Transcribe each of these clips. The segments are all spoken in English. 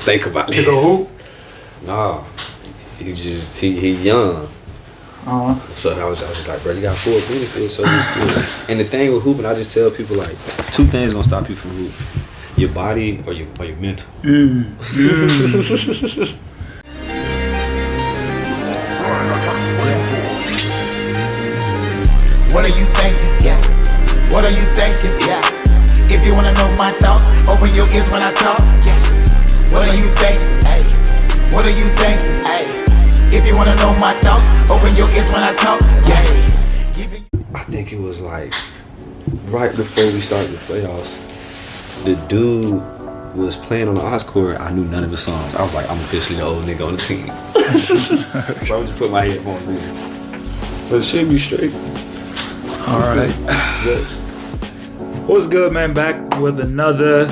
Think about this. To go hoop? Nah, he young. So I was just like, bro, you got full benefits, so it's good. And the thing with hooping, I just tell people like, two things gonna stop you from hooping: your body or your mental. What are you thinking? Yeah. What are you thinking? Yeah. If you wanna know my thoughts, open your ears when I talk. Yeah. What are you thinking? Hey. What are you thinking? Hey. If you wanna know my thoughts, open your ears when I talk. Yeah. I think it was like right before we started the playoffs, the dude was playing on the aux court. I knew none of the songs. I was like, I'm officially the old nigga on the team. So I would just put my headphones in. But it should be straight. All right. What's good, man? Back with another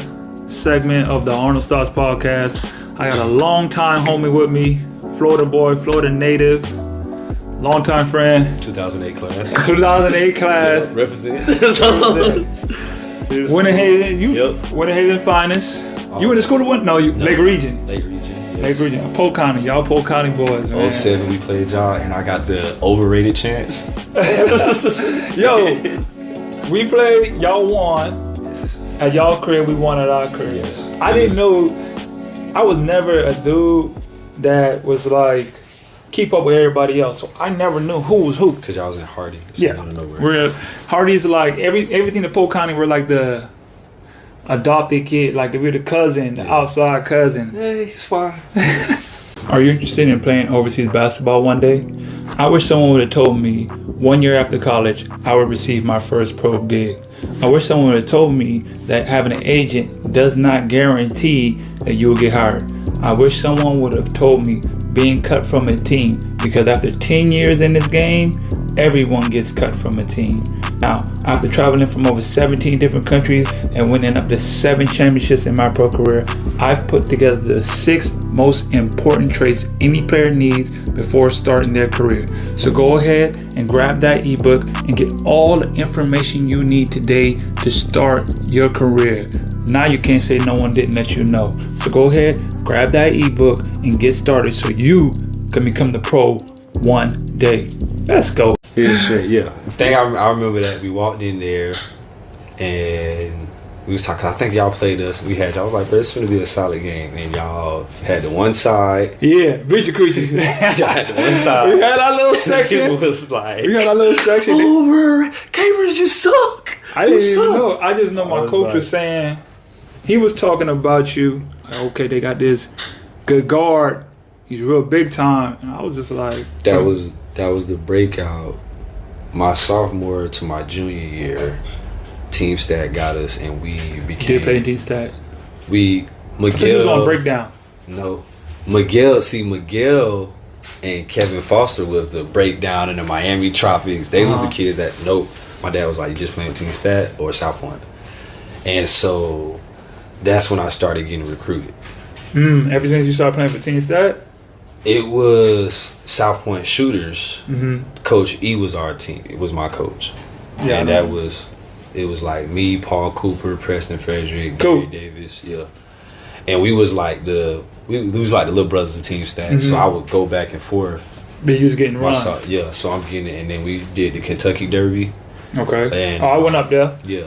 segment of the Arnold Stars podcast. I got a long time homie with me, Florida boy, Florida native, long time friend. 2008 class. 2008 class. Yeah, represent. Winter Haven, Yep. Winter Haven finest. You went to school to what? No, Lake Region. Lake Region. Yes. Lake Region. Polk County. Y'all Polk County boys, man. 07 we played y'all, and I got the overrated chance. Yo, we played, y'all won. Yes. At y'all's crib, we won at our crib. Yes. I didn't know, I was never a dude that was like, keep up with everybody else. So I never knew who was who. Because y'all was in Hardy. So Yeah. out of nowhere. We're Hardy's like, everything in Polk County, we're like the adopted kid. Like if you're the cousin, the outside cousin. Hey, it's fine. Are you interested in playing overseas basketball one day? I wish someone would have told me 1 year after college I would receive my first pro gig. I wish someone would have told me that having an agent does not guarantee that you will get hired. I wish someone would have told me being cut from a team, because after 10 years in this game, everyone gets cut from a team. Now, after traveling from over 17 different countries and winning up to 7 championships in my pro career, I've put together the 6 most important traits any player needs before starting their career. So go ahead and grab that ebook and get all the information you need today to start your career. Now you can't say no one didn't let you know. So go ahead, grab that ebook and get started so you can become the pro one day. Let's go. Here's shit, yeah. I remember that we walked in there and we was talking. I think y'all played us. We had y'all. I was like, bro, it's gonna be a solid game. And y'all had the one side. Yeah, Victor Creatures. Y'all had the one side. We had our little section. It was like, We had our little section. over. Gamers, you suck. I didn't even know. I just know I my was coach like- was saying, he was talking about you. Like, okay, they got this good guard. He's real big time. And I was just like, That was the breakout. My sophomore to my junior year, Team Stat got us, and we became. did play in team stat. I think he was on Miguel. breakdown. No, Miguel. See, Miguel and Kevin Foster was the breakdown in the Miami Tropics. They was the kids that my dad was like, you just playing Team Stat or South Point, and so that's when I started getting recruited. Ever since you started playing for team stat? It was South Point Shooters. Mm-hmm. Coach E was our team. It was my coach. Yeah, And I know. it was like me, Paul Cooper, Preston Frederick, Cool. Gary Davis, yeah. And we was like the little brothers of Team Stat. So I would go back and forth. But you was getting runs. So I'm getting it. And then we did the Kentucky Derby. Okay. And I went up there. Yeah.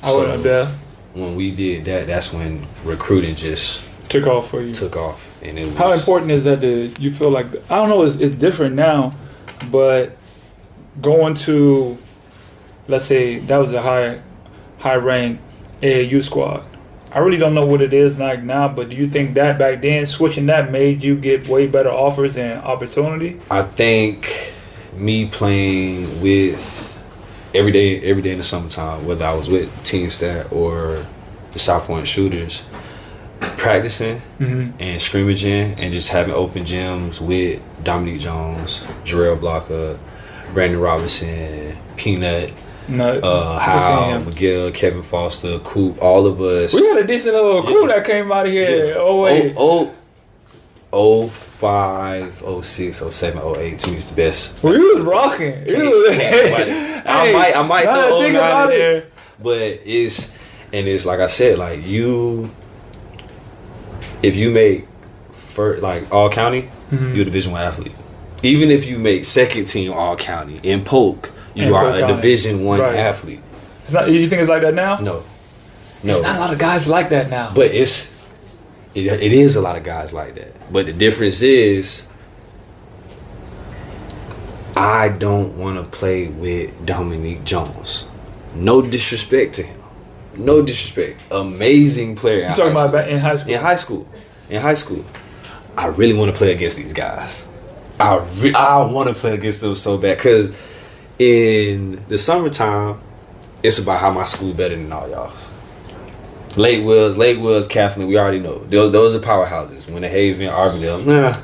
I went up there. When we did that, that's when recruiting just Took off for you. took off. And it was, How important is that you feel like, I don't know, it's different now, but going to, let's say that was a high rank AAU squad. I really don't know what it is like now, but do you think that back then, switching that made you get way better offers and opportunity? I think me playing with every day in the summertime, whether I was with Team Stat or the South Point Shooters, practicing and scrimmaging and just having open gyms with Dominique Jones, Jarrell Blocker, Brandon Robinson, Peanut, Hal, Miguel, Kevin Foster, Coop, all of us. We had a decent little crew that came out of here. Oh, 05, 06, 07, 08 to me is the best. We was rocking. I might now throw I think 09 about in it. there, but it's like I said, like if you make first, like all county, you're a Division I athlete. Even if you make second team all county in Polk, you are a Division I athlete. It's not, you think it's like that now? No. There's not a lot of guys like that now. But it is a lot of guys like that. But the difference is, I don't want to play with Dominique Jones. No disrespect to him. No disrespect. Amazing player. You talking about in high school? In high school. I really want to play against these guys. I want to play against them so bad. Because in the summertime, it's about how my school better than all y'all's. Lake Wells, Kathleen, we already know. Those are powerhouses. Winter Haven, Arbondale, nah.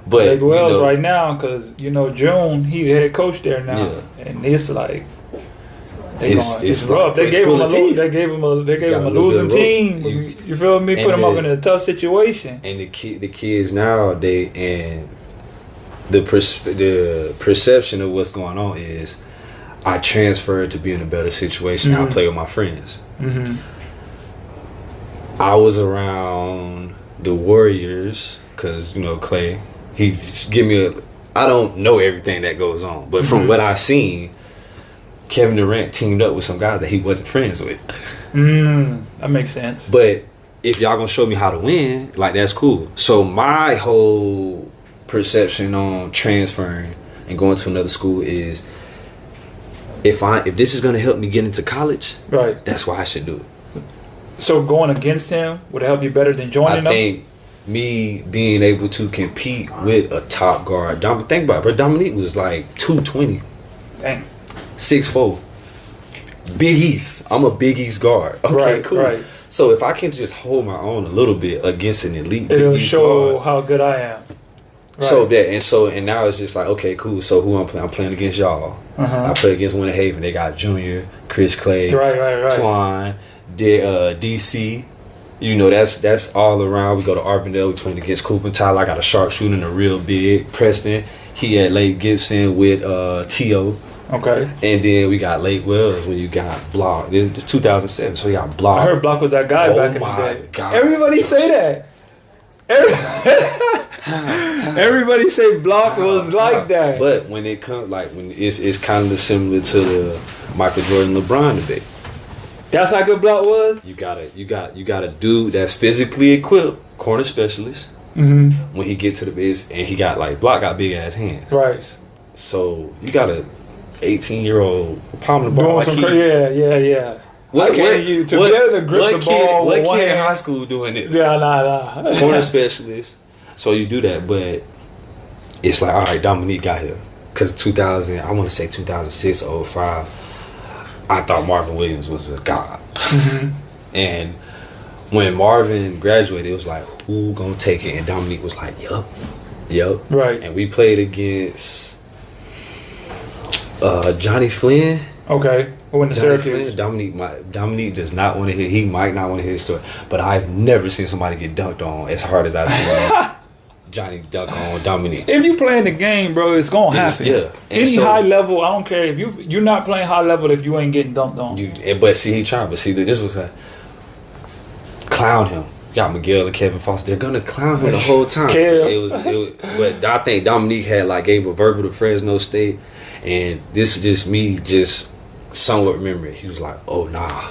But Lake Wells right now, because, June, he the head coach there now. Yeah. And it's like, it's rough. They gave him a losing team. You feel me? Put him up in a tough situation. And the kids now, and the perception of what's going on is, I transferred to be in a better situation. I play with my friends. I was around the Warriors because Clay. He give me I don't know everything that goes on, but from what I seen, Kevin Durant teamed up with some guys that he wasn't friends with. That makes sense. But if y'all gonna show me how to win, like, that's cool. So my whole perception on transferring and going to another school is, if this is gonna help me get into college, right, that's why I should do it. So going against him would help you better than joining them? I think me being able to compete with a top guard. Think about it, bro. Dominique was like 220. Dang. 6'4". Big East. I'm a Big East guard. Okay, right, cool. Right. So if I can just hold my own a little bit against an elite, it'll show guard, how good I am. Right. And now it's just like, okay, cool. So who I'm playing? I'm playing against y'all. I play against Winter Haven. They got Junior, Chris Clay, right. Twine, DC. That's all around. We go to Arbondale. We playing against Cooper Tyler. I got a sharpshooter and a real big Preston. He at Lake Gibson with T.O. Okay. And then we got Lake Wells when you got Block. It's 2007, so we got Block. I heard Block was that guy back in the day. God. Everybody say that. Everybody say Block was like that. But when it comes, it's kind of similar to the Michael Jordan LeBron debate. That's how good Block was? You got a dude that's physically equipped, corner specialist. When he get to the base, and he got Block got big ass hands. Right. So you got a 18-year-old pounding the ball. Yeah. What be able to grip the ball? What kid in high school doing this? Yeah, nah. Corner specialist. So you do that, but it's like, all right, Dominique got here. Because 2000, I want to say 2006 or 05, I thought Marvin Williams was a god. And when Marvin graduated, it was like, who gonna take it? And Dominique was like, yup. Right. And we played against Johnny Flynn. Okay. When the Syracuse. Dominique does not want to hear. He might not want to hear his story, but I've never seen somebody get dunked on as hard as I've seen Johnny dunk on Dominique. If you playing the game, bro, it's gonna happen. Yeah. Any high level, I don't care if you're not playing high level if you ain't getting dunked on. But see, he trying. But see, this was a clown him. Got Miguel and Kevin Foster. They're gonna clown him the whole time. It was. But I think Dominique had gave a verbal to Fresno State, and this is just me somewhat remember it. He was like, oh nah.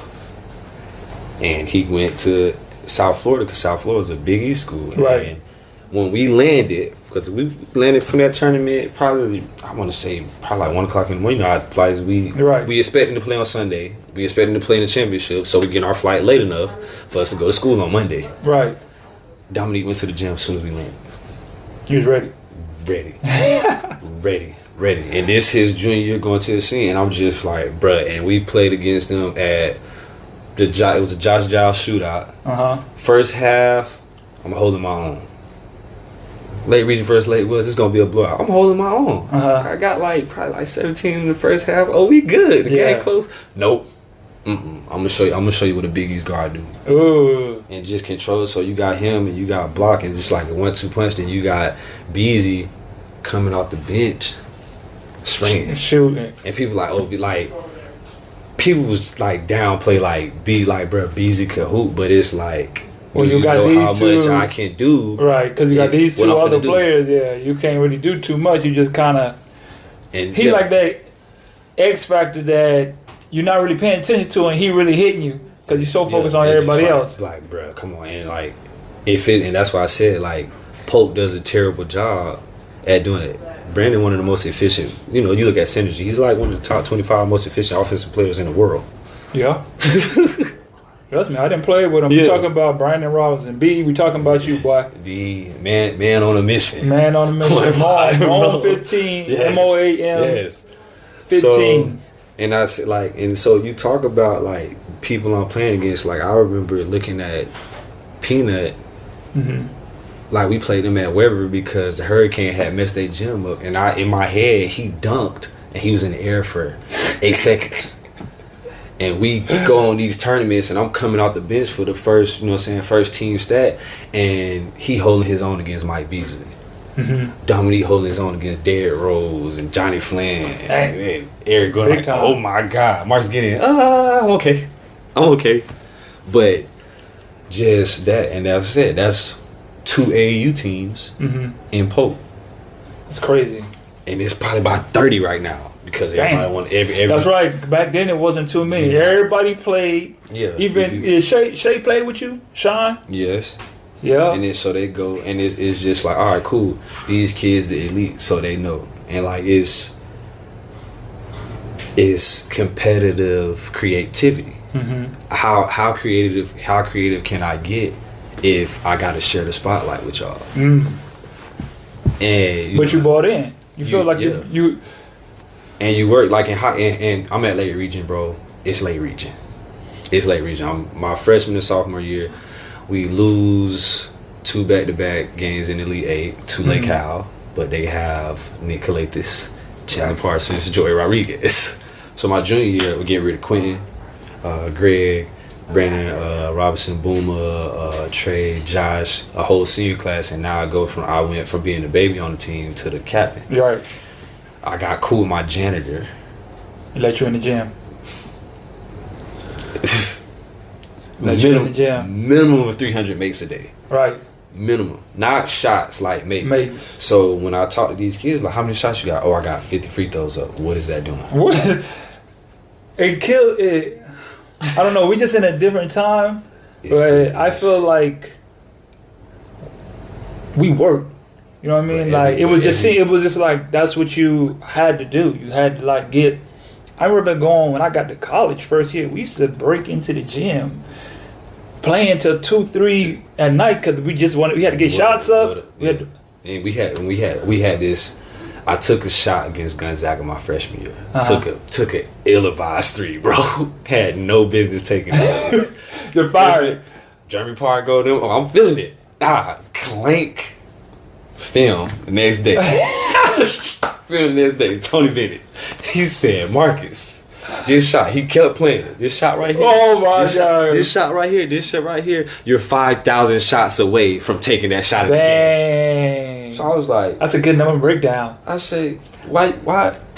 And he went to South Florida because South Florida is a Big East school. Right. And when we landed, because we landed from that tournament, probably, I want to say, probably 1 o'clock in the morning. Our flights, we expecting to play on Sunday. We expecting to play in the championship, so we get our flight late enough for us to go to school on Monday. Right. Dominique went to the gym as soon as we landed. He was ready. Ready. And this his junior year going to the scene, and I'm just like, bruh. And we played against them at it was a Josh Giles shootout. First half, I'm holding my own. Late region versus Lake Woods, it's gonna be a blowout. I'm holding my own. I got probably 17 in the first half. Oh, we good. The game close. Nope. I'm gonna show you what a Big East guard do. Ooh. And just control. So you got him and you got Block, and just like a 1-2 punch. Then you got Beasley coming off the bench, swinging, shooting. And people people was downplay bro, Beasley could hoop, but it's like Well, you got know these how two, much I can do. right? Because you got these what two I'm other finna do. players. Yeah, you can't really do too much. You just kind of And he like that X factor that you're not really paying attention to, and he really hitting you because you're so focused on it's everybody just else. Like, bro, come on, and like, and that's why I said like, Pope does a terrible job at doing it. Brandon, one of the most efficient. You know, you look at synergy. He's like one of the top 25 most efficient offensive players in the world. Yeah. Trust me, I didn't play with him. Yeah. We talking about Brandon Robinson. B, we talking about you, boy. The man on a mission. Man on a mission. 1-5, Mo bro. 15. Yes. MOAM. Yes. 15. So, and I said like, and so you talk about like people I'm playing against. Like I remember looking at Peanut. Mm-hmm. Like we played him at Weber because the Hurricane had messed their gym up, and in my head he dunked and he was in the air for 8 seconds. And we go on these tournaments, and I'm coming out the bench for the first, you know what I'm saying, first team stat, and he holding his own against Mike Beasley. Mm-hmm. Dominique holding his own against Derrick Rose and Johnny Flynn and Eric going Big like, time. oh my God, Mark's getting, I'm okay. But just that, and that's it. That's 2 AAU teams in Pope. It's crazy. And it's probably about 30 right now because Damn. everybody want every. That's right. Back then it wasn't too many. Yeah. Everybody played. Yeah. Even is Shay played with you, Sean? Yes. Yeah. And then so they go, and it's just like, all right, cool. These kids the elite, so they know, and like it's competitive creativity. Mm-hmm. How creative can I get if I got to share the spotlight with y'all? Mm. And But you bought in. You feel like yeah. you And you work like and I'm at late region, bro. It's late region. I'm my freshman and sophomore year. We lose 2 back-to-back games in Elite 8 to Lake Cal, but they have Nick Calathis, Chandler Parsons, Joey Rodriguez. So my junior year, we get rid of Quentin, Greg, Brandon, Robinson, Boomer, Trey, Josh, a whole senior class, and now I went from being the baby on the team to the captain. right. I got cool with my janitor. He let you in the gym. Let you in the gym. Minimum of 300 makes a day. Right. Minimum. Not shots, like makes. Makes. So when I talk to these kids, like, how many shots you got? Oh, I got 50 free throws up. What is that doing? What? It killed it. I don't know. We just in a different time, but I feel like we worked. You know what I mean? But Like it was just like that's what you had to do. You had to like get. I remember going when I got to college first year. We used to break into the gym, playing till 2-3 at night because we had to get shots up. And we had this. I took a shot against Gonzaga my freshman year. Took a ill-advised 3, bro. Had no business taking it. You're fired. Jeremy Park go them. Oh, I'm feeling it. Clank. Film the next day. Film the next day. Tony Bennett. He said, Marcus, this shot. He kept playing it. This shot right here. Oh my God. This shot right here. This shot right here. You're 5,000 shots away from taking that shot at the game. Dang. So I was like, That's a good number breakdown. I say, why?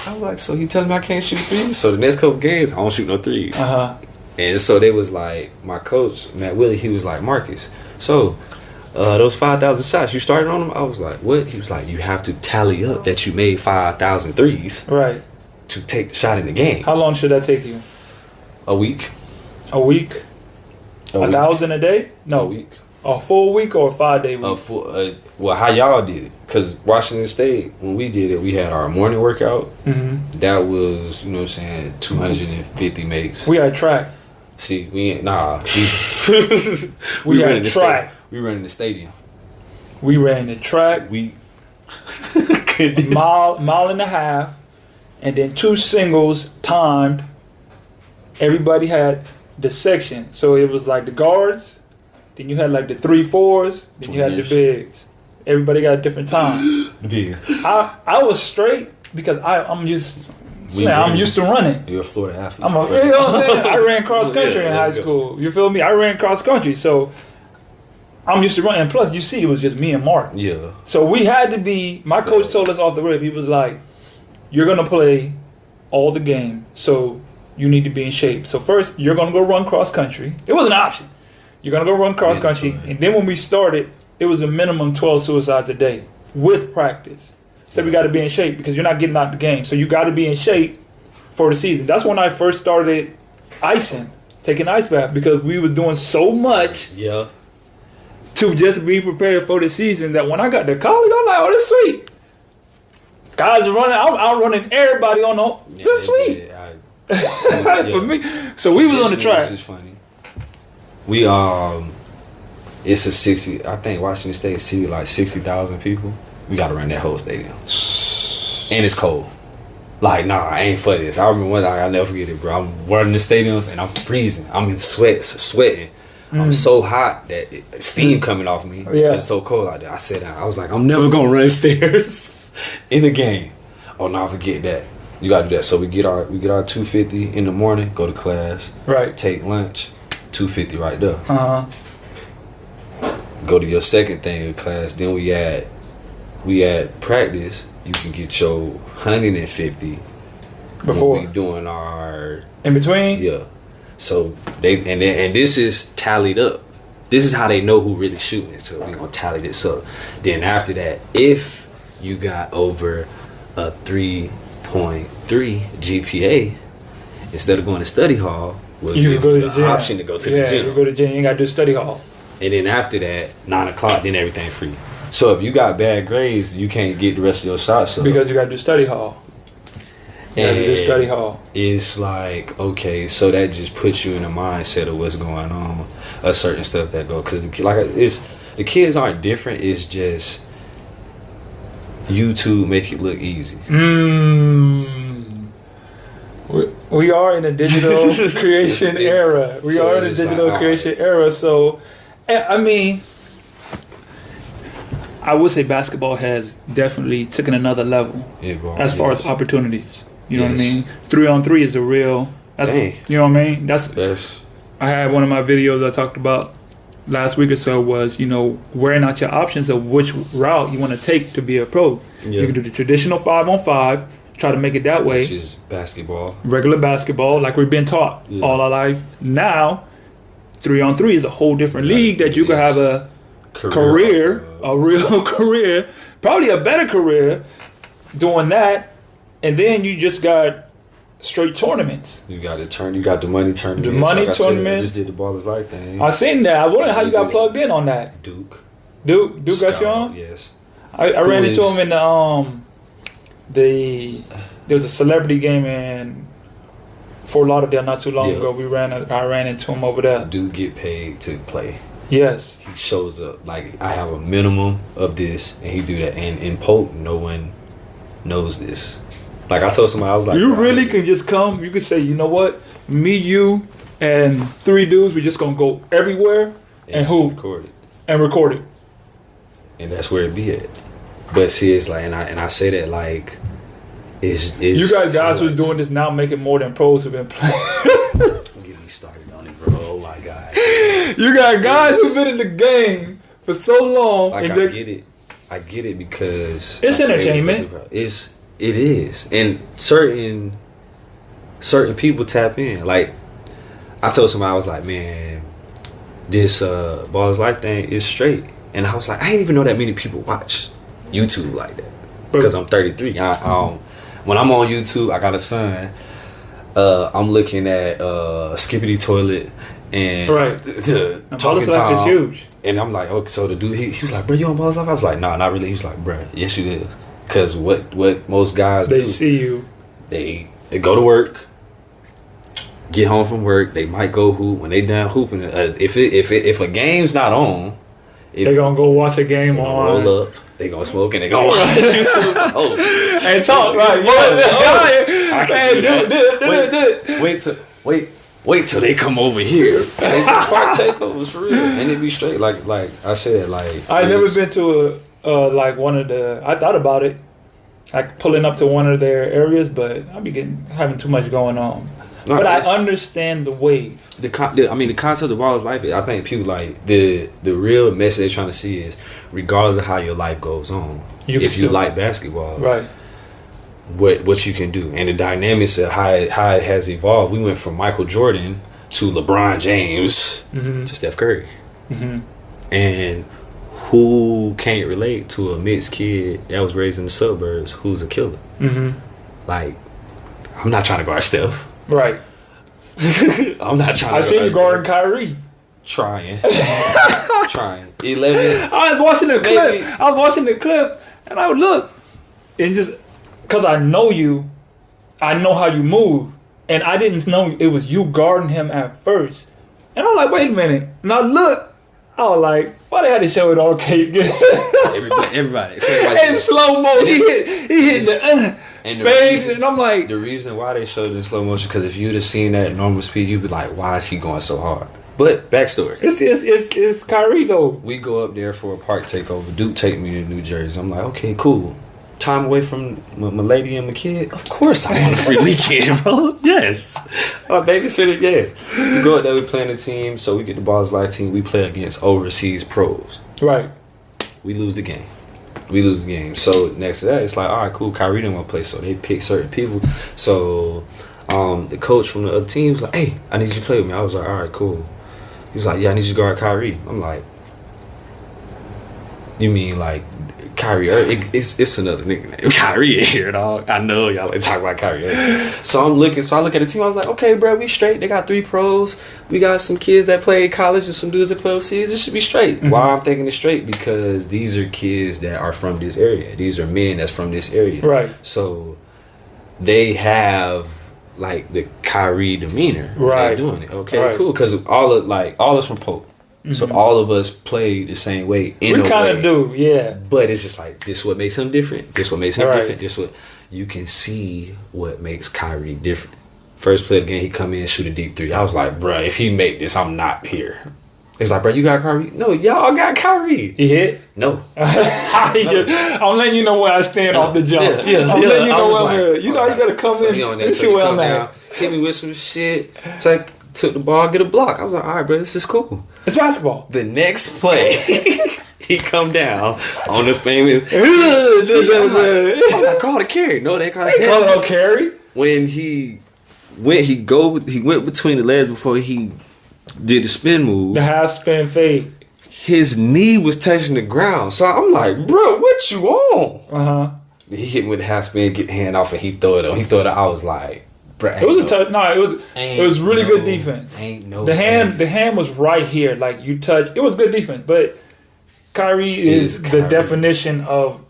I was like, so he telling me I can't shoot threes? So the next couple games, I don't shoot no threes. And so they was like, my coach, Matt Willie, he was like, Marcus, so those 5,000 shots, you started on them? I was like, what? He was like, you have to tally up that you made 5,000 threes Right. to take the shot in the game. How long should that take you? A week. A week? A week. 1,000 a day? No. A week. A full week or a 5-day week? Well, how y'all did it? Because Washington State, when we did it, we had our morning workout. Mm-hmm. That was, you know what I'm saying, 250 makes. We had track. See, we ain't, nah. We had running the track. We ran in the stadium. We ran the track, We mile and a half, and then 2 singles timed. Everybody had the section. So it was like the guards, then you had like the 3-4s, then you had the Tweeners. bigs. Everybody got a different time. the biggest. I was straight because I'm used to running. You're a Florida athlete. You know what I'm saying? I ran cross country Yeah, in high let's go. school. You feel me? I ran cross country, so I'm used to running. And plus, you see, it was just me and Mark. Yeah. So we had to be. My coach told us off the rip. He was like, "You're gonna play all the game, so you need to be in shape. So first, you're gonna go run cross country. It was an option. You're gonna go run cross country, Mandatory. and then when we started, it was a minimum 12 suicides a day with practice. So we got to be in shape because you're not getting out the game. So you got to be in shape for the season. That's when I first started icing, taking ice bath, because we were doing so much Yeah. to just be prepared for the season that when I got to college, I'm like, oh, this is sweet. Guys are running. I'm outrunning everybody on the. This is sweet. For me. So we was on the track. It's funny. We it's a 60. I think Washington State seated like 60,000 people. We got to run that whole stadium, and it's cold. Like, nah, I ain't for this. I remember one night, I'll never forget it, bro. I'm running the stadiums and I'm freezing. I'm in sweating. I'm so hot that steam coming off me. Yeah. It's so cold out there. I sat down. I was like, I'm never gonna run stairs in the game. Oh no, forget that. You gotta do that. So we get our 250 in the morning, go to class, Right. take lunch, 250 right there. Uh-huh. Go to your second thing in class. Then we had practice. You can get your 150 Before. when we doing our In between? yeah. So and this is tallied up. This is how they know who really shooting. So we gonna tally this up. Then after that, if you got over a 3.3 GPA, instead of going to study hall, we'll You give can go to the the gym. option to go to the gym. You go to the gym. You ain't got to do study hall. And then after that, 9 o'clock, then everything free. So if you got bad grades, you can't get the rest of your shots up. Because you got to do study hall. You got to do study hall. It's like, okay, so that just puts you in the mindset of what's going on, of certain stuff that go. Because the kids aren't different. It's just YouTube make it look easy. We are in a digital creation era. We So are in a it's digital like, creation era. So, I mean, I would say basketball has definitely taken another level Yeah, bro. as far as opportunities. You know what I Yes. mean? 3-on-3 is a real. That's, Dang. you know what I mean? That's I had one of my videos I talked about last week or so was, wearing out your options of which route you want to take to be a pro. Yeah. You can do the traditional 5-on-5, try to make it that way. which is basketball. Regular basketball, like we've been taught Yeah. all our life. Now, 3-on-3 is a whole different Like, league that you can have a career, a real career, probably a better career doing that. And then you just got straight tournaments. You got the money tournament. The money like I said, tournament. I just did the Ballers Life thing. I seen that. I was wondering how you got plugged in on that. Duke. Duke got you Scout, on? Yes. I ran into is- him in there was a celebrity game in Fort Lauderdale not too long Yeah. ago. I ran into him over there. Duke get paid to play. Yes. He shows up like I have a minimum of this, and he do that. And in Polk, no one knows this. Like I told somebody, I was like, You bro, really can just come. You can say, you know what? Me, you, and 3 dudes. We're just gonna go everywhere and just hoop record it, and record it. and that's where it be at. But see, it's like, and I say that like, it's You got guys who's like, doing this now, making more than pros have been playing. Don't get me started on it, bro. Oh my god. You got guys who've been in the game for so long. Like and I they're- get it because It's entertainment. It is, and certain people tap in. Like I told somebody, I was like, man, this Ballers Life thing is straight, and I was like, I didn't even know that many people watch YouTube like that because I'm 33. When I'm on YouTube, I got a son. I'm looking at Skippity Toilet and Right. the Now, Talking Ballers Life is Tom. huge. And I'm like, okay, so the dude, he was like, bro, you on Ballers Life? I was like, nah, not really. He was like, bro, yes, you is. Because what most guys They do, see you. they go to work, get home from work, they might go hoop. When they done hooping, if a game's not on, They're gonna go watch a game they gonna on roll up, they gonna smoke, and they gonna watch YouTube. Oh, and talk. Right? I can do Yeah. Wait till they come over here. Park takeovers for real, and it be straight. Like I said, like I've never it's- been to like one of the. I thought about it, like pulling up to one of their areas, but I be having too much going on. No, But I it's- understand the wave. the concept of Ballers Life. I think people like the real message they're trying to see is, regardless of how your life goes on, You can if you still- like basketball, Right. what you can do, and the dynamics of how it has evolved. We went from Michael Jordan to LeBron James Mm-hmm. to Steph Curry. Mm-hmm. And who can't relate to a mixed kid that was raised in the suburbs who's a killer? Mm-hmm. Like, I'm not trying to guard Steph. Right. I'm not trying to I see you guard guarding Steph. Kyrie. Trying. 11. I was watching the clip. Maybe. I was watching the clip, and I would look, and just because I know you, I know how you move, and I didn't know it was you guarding him at first. And I'm like, wait a minute. And I look, I was like, why they had to show it all cake? Everybody. In slow mo, he hit the And the face, reason- and I'm like, The reason why they showed it in slow motion, because if you'd have seen that at normal speed, you'd be like, why is he going so hard? But backstory. it's Kyrie though. We go up there for a park takeover. Duke take me to New Jersey. I'm like, okay, cool. Time away from my lady and my kid. Of course I want a free weekend, bro. Yes. My babysitter, yes. We go up there, we play in the team, so we get the Balls Life team. We play against overseas pros. Right. We lose the game. So next to that, it's like, all right, cool. Kyrie didn't want to play, so they pick certain people. So the coach from the other team was like, hey, I need you to play with me. I was like, all right, cool. He was like, yeah, I need you to guard Kyrie. I'm like, you mean like Kyrie? It's another nigga named Kyrie in here, dog. I know y'all like talk about Kyrie. So I look at the team. I was like, okay, bro, we straight. They got 3 pros. We got some kids that play college and some dudes that play overseas. This should be straight. Mm-hmm. Why I'm thinking it's straight? Because these are kids that are from this area. These are men that's from this area. Right. So they have like the Kyrie demeanor. Right. They're doing it. Okay, Right. cool. Because all us from Pope. So all of us play the same way. We kind of do, yeah. But it's just like, this what makes him different. This what makes him Right. different. This what you can see what makes Kyrie different. First play of the game, he come in and shoot a deep 3. I was like, bruh, if he make this, I'm not here. It's like, bro, you got Kyrie? No, y'all got Kyrie. He hit? No. I'm letting you know where I stand off the jump. Yeah. I'm letting you I know was where like, you know, you gotta come so in he on and there, see so he where come I'm down, at. hit me with some shit. So I took the ball, get a block. I was like, all right, bro, this is cool. It's basketball. The next play, he come down on the famous. I was like, call the carry. No, they call They call it a carry. When he went between the legs before he did the spin move. The half spin fade. His knee was touching the ground. So I'm like, bro, what you on? Uh-huh. He hit me with the half spin, get the hand off, and he throw it on. I was like, bro. It was a touch. No, it was really good defense. The hand was right here. Like you touch. It was good defense. But Kyrie is the Kyrie. definition of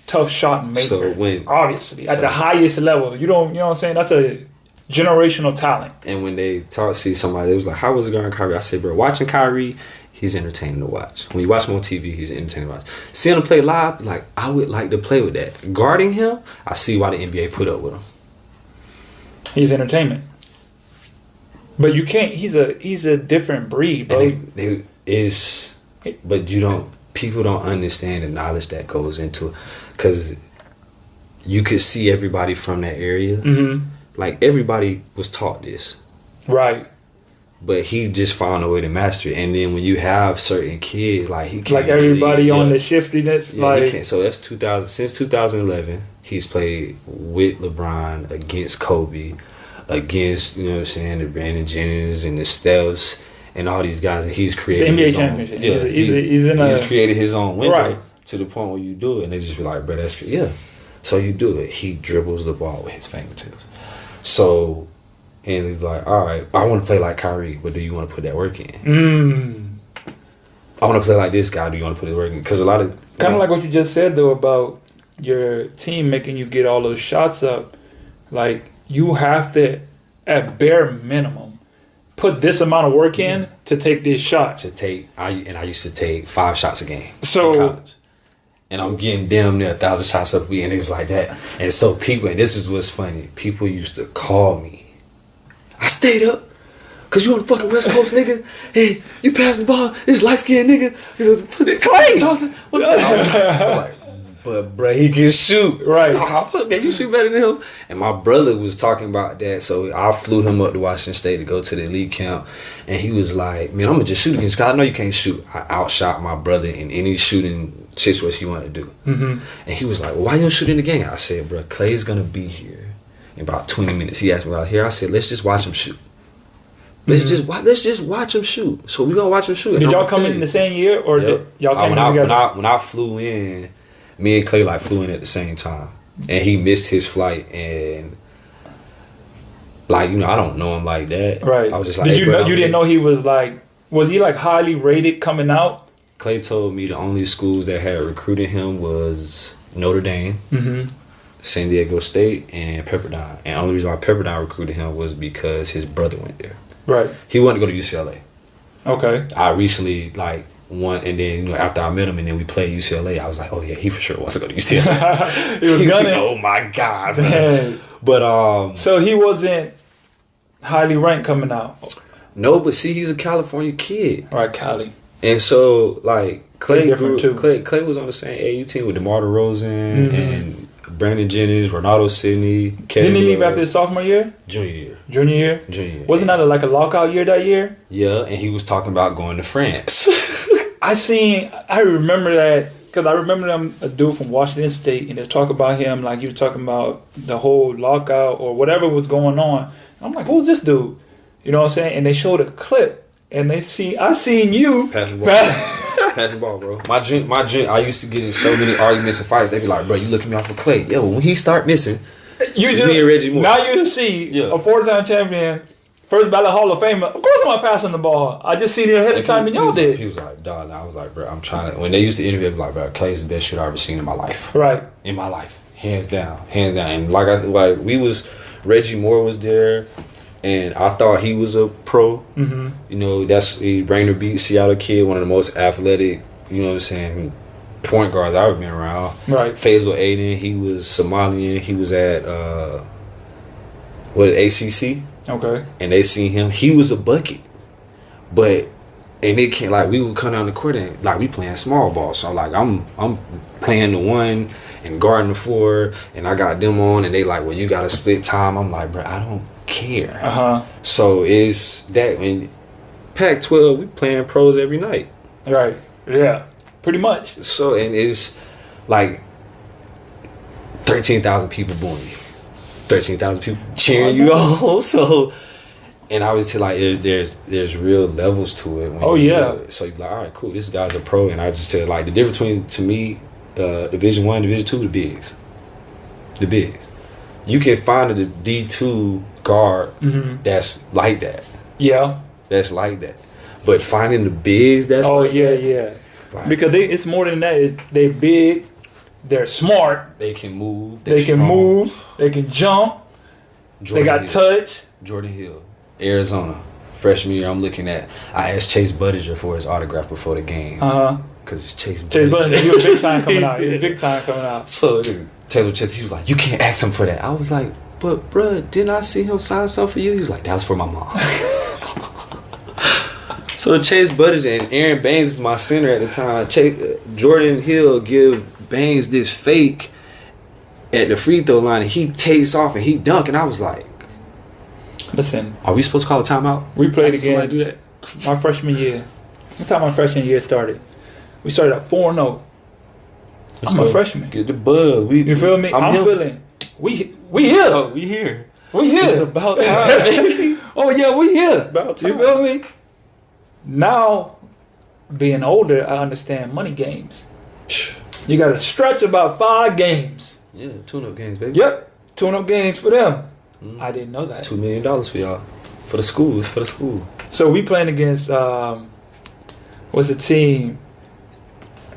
tough shot maker. So obviously at the highest level, you know what I'm saying? That's a generational talent. And when they see somebody, they was like, how was it going, Kyrie? I said, bro, watching Kyrie, he's entertaining to watch. When you watch him on TV, he's entertaining to watch. Seeing him play live, like, I would like to play with that. Guarding him, I see why the NBA put up with him. He's entertainment. But you can't. He's a different breed, bro. And but people don't understand the knowledge that goes into it. Because you could see everybody from that area. Mm-hmm. Like, everybody was taught this. Right. But he just found a way to master it. And then when you have certain kids, like he can't Like everybody really, on the shiftiness. Yeah, like he can't. So that's 2000. Since 2011, he's played with LeBron, against Kobe, against, you know what I'm saying, the Brandon Jennings and the Stephs and all these guys. And he's created it's his NBA own. championship. Yeah, he's created his own window, Right. to the point where you do it, and they just be like, bro, that's yeah. So you do it. He dribbles the ball with his fingertips. So. And he's like, all right, I want to play like Kyrie, but do you want to put that work in? I want to play like this guy. Do you want to put the work in? Because a lot of... Kind of like what you just said, though, about your team making you get all those shots up. Like, you have to, at bare minimum, put this amount of work in to take this shot. I used to take 5 shots a game So- in college. And I'm getting damn near 1,000 shots up a week, and it was like that. And so people, and this is what's funny, people used to call me. I stayed up because you on the fucking West Coast, nigga. Hey, you pass the ball. This light-skinned nigga. Clay. Tossing. I'm like, but, bro, he can shoot. Right. Oh, fuck, man, you shoot better than him. And my brother was talking about that, so I flew him up to Washington State to go to the elite camp. And he was like, man, I'm going to just shoot against you. I know you can't shoot. I outshot my brother in any shooting situation he wanted to do. Mm-hmm. And he was like, well, why you don't shoot in the game? I said, bro, Clay's going to be here in about 20 minutes. He asked me about here. I said, let's just watch him shoot. Let's just watch him shoot. So we gonna watch him shoot. Did y'all come in the same year, or did y'all came in together? When I flew in, me and Clay like flew in at the same time, and he missed his flight, and like I don't know him like that. Right. I was just like, did hey, you bro, know? You didn't know he was like? Was he like highly rated coming out? Clay told me the only schools that had recruited him was Notre Dame, San Diego State, and Pepperdine. And the only reason why Pepperdine recruited him was because his brother went there. Right. He wanted to go to UCLA. Okay. I recently won, and then after I met him and then we played UCLA, I was like, oh yeah, he for sure wants to go to UCLA. He was gunning. Like, oh my god, man. But so he wasn't highly ranked coming out. No, but see, he's a California kid. Right, Cali. And so Clay different too. Clay was on the same AU team with DeMar DeRozan and Brandon Jennings, Ronaldo Sidney, Kevin. Didn't he leave after his sophomore year? Junior year. Wasn't that like a lockout year that year? Yeah, and he was talking about going to France. I remember that because I remember a dude from Washington State, and they talk about him like he was talking about the whole lockout or whatever was going on. I'm like, who's this dude? You know what I'm saying? And they showed a clip, and I seen you passing ball. Passing ball, bro. My dream. I used to get in so many arguments and fights. They be like, bro, you looking me off of Clay. Yo, when he start missing, it's me and Reggie Moore. Now you see a 4-time champion, first ballot Hall of Famer. Of course I'm not passing the ball. I just seen it ahead of time than y'all did. He was like, dog. I was like, bro, I'm trying to. When they used to interview, they be like, bro, Clay's the best shooter I've ever seen in my life. Right. In my life. Hands down. And Reggie Moore was there. And I thought he was a pro. Mm-hmm. He Rainer beat Seattle kid, one of the most athletic, point guards I've ever been around. Right. Faisal Aiden, he was Somalian. He was at ACC. Okay. And they seen him. He was a bucket, and it can't we would come down the court and we playing small ball. So I'm playing the 1 and guarding the 4, and I got them on, and they well, you got to split time. I'm like, bro, I don't care. So it's that in Pac-12 we playing pros every night. Right. Yeah. Pretty much. So and it's 13,000 people booing you, 13,000 people cheering you on. So and I was there's real levels to it. Oh yeah. So you're like, all right, cool. This guy's a pro, and I just tell the difference between to me, Division 1, Division 2, the bigs. You can find a D2 guard that's like that. Yeah. That's like that. But finding the bigs that's yeah. Because it's more than that. They're big. They're smart. They can move. They can move. They can jump. They got touch. Jordan Hill, Arizona. Freshman year, I'm looking at. I asked Chase Budinger for his autograph before the game. Because it's Chase Budinger. He was big time coming out. He was big time coming out. So, Taylor Chase, he was like, you can't ask him for that. I was like, but bruh, didn't I see him sign something for you? He was like, that was for my mom. So Chase Budinger and Aaron Baines is my center at the time. Jordan Hill give Baines this fake at the free throw line, and he takes off and he dunk, and I was like, listen, are we supposed to call a timeout? We played against my freshman year. That's how my freshman year started. We started at 4-0. I'm a freshman. Get the buzz. You feel me? I'm feeling. We here. Oh, we here. We here. It's about time, baby. Oh yeah, we here. About time. You feel me? Now, being older, I understand money games. You got to stretch about 5 games. Yeah, tune-up games, baby. Yep, tune-up games for them. I didn't know that. $2 million for y'all. For the school. It's for the school. So we playing against what's the team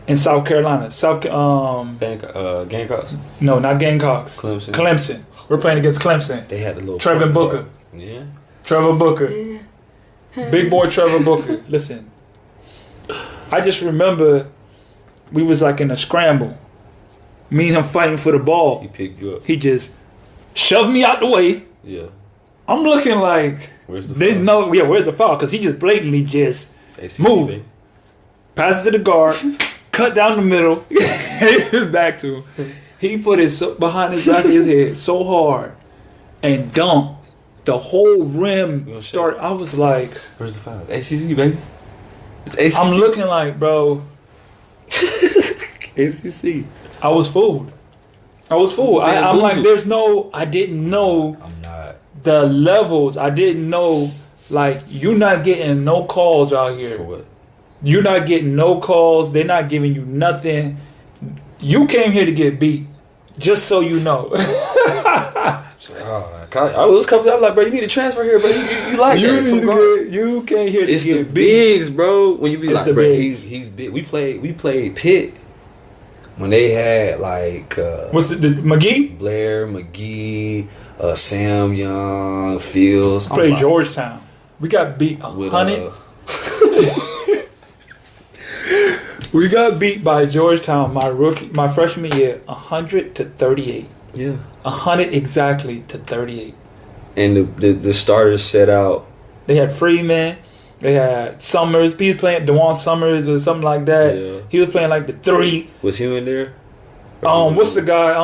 in South Carolina? Gamecocks. No, not Gamecocks. Clemson. We're playing against Clemson. They had the little Trevor Booker. Yeah. Trevor Booker. Big boy Trevor Booker. Listen, I just remember we was in a scramble. Me and him fighting for the ball. He picked you up. He just shoved me out the way. Yeah. I'm looking like, where's the foul? Where's the foul? Because he just blatantly just moved. Baby. Pass it to the guard, cut down the middle, back to him. He put it behind his back of his head so hard and dunked. The whole rim started. I was like, where's the foul? ACC, baby. It's ACC. I'm looking like, bro. ACC. I was fooled. I'm like, I didn't know I'm not. the levels. I didn't know Like, you're not getting no calls out here. For what? You're not getting no calls. They're not giving you nothing. You came here to get beat. Just so you know. I was coming. I was like, bro, you need to transfer here, bro. You like you that? You came here to it's get the beat. bigs, bro. When you be It's like, the bro, bigs. he's big. We played Pitt when they had like What's the McGee? Blair, McGee, Sam Young, Fields. Played Georgetown. We got beat 100. We got beat by Georgetown my freshman year, 100 to 38. Yeah. 100 exactly to 38. And the starters set out. They had Freeman. They had Summers. He was playing DeJuan Summers or something like that. Yeah. He was playing like the 3. Was he in there? What's the guy?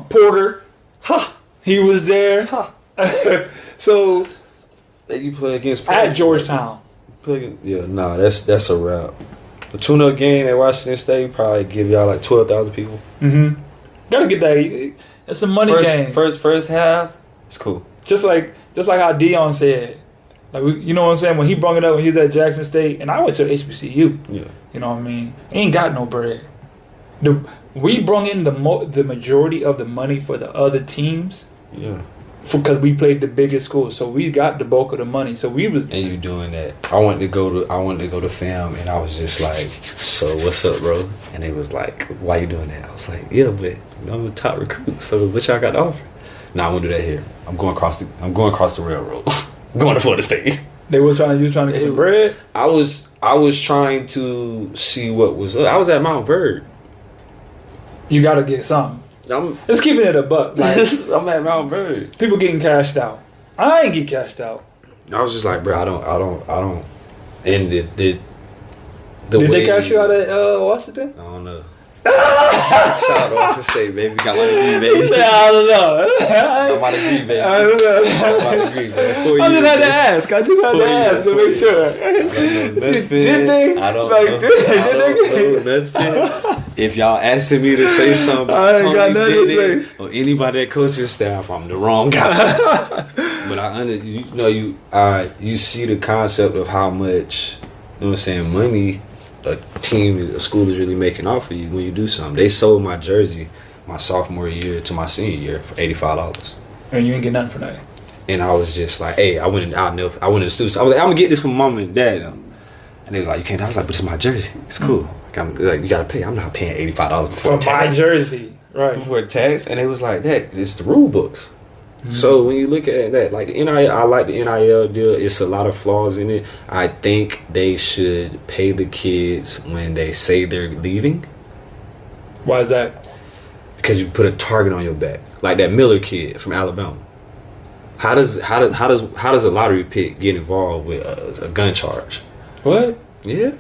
Porter. Ha! He was there. Ha! So You play against at Georgetown. That's a wrap. The tune-up game at Washington State probably give y'all like 12,000 people. Mm-hmm. Gotta get that. It's a money game. First half, it's cool. Just like how Dion said. Like, you know what I'm saying? When he brought it up when he was at Jackson State, and I went to HBCU. Yeah. You know what I mean? Ain't got no bread. We brung in the majority of the money for the other teams. Yeah. Because we played the biggest school, so we got the bulk of the money. So we was. And you doing that? I wanted to go to fam, and I was just like, "So what's up, bro?" And they was like, "Why you doing that?" I was like, "Yeah, but I'm a top recruit. So what y'all got to offer?" Nah, I won't do that here. I'm going across the railroad. I'm going to Florida State. You was trying to get some bread. I was trying to see what was up. I was at Mount Verd. You gotta get something. It's keeping it a buck. Like, I'm at Mount Verd. People getting cashed out. I ain't get cashed out. I was just like, bro, I don't. And the Did way they cash you out at Washington? I don't know. Shout out to Washington State, baby. Got my degree, baby. I don't know. Got my degree, baby. I don't know. Got my degree, baby. I just had to ask. I just had to ask to make sure. Did they? I don't like, know. Did they? Nothing. If y'all asking me to say something, I ain't got nothing to Bennett say. or anybody at coaching staff, I'm the wrong guy. But you see the concept of how much, you know what I'm saying, money a school is really making off of you when you do something. They sold my jersey my sophomore year to my senior year for $85. And you ain't get nothing for that. And I was just like, hey, I went to the students. I was like, I'm gonna get this from mom and dad. And they was like, you can't. I was like, but it's my jersey. It's cool. Like, you gotta pay. I'm not paying $85 before for my jersey, right? Before tax. And it was like that. It's the rule books. Mm-hmm. So when you look at that, like the NIL, I like the NIL deal. It's a lot of flaws in it. I think they should pay the kids when they say they're leaving. Why is that? Because you put a target on your back, like that Miller kid from Alabama. How does a lottery pick get involved with a gun charge? What? Yeah,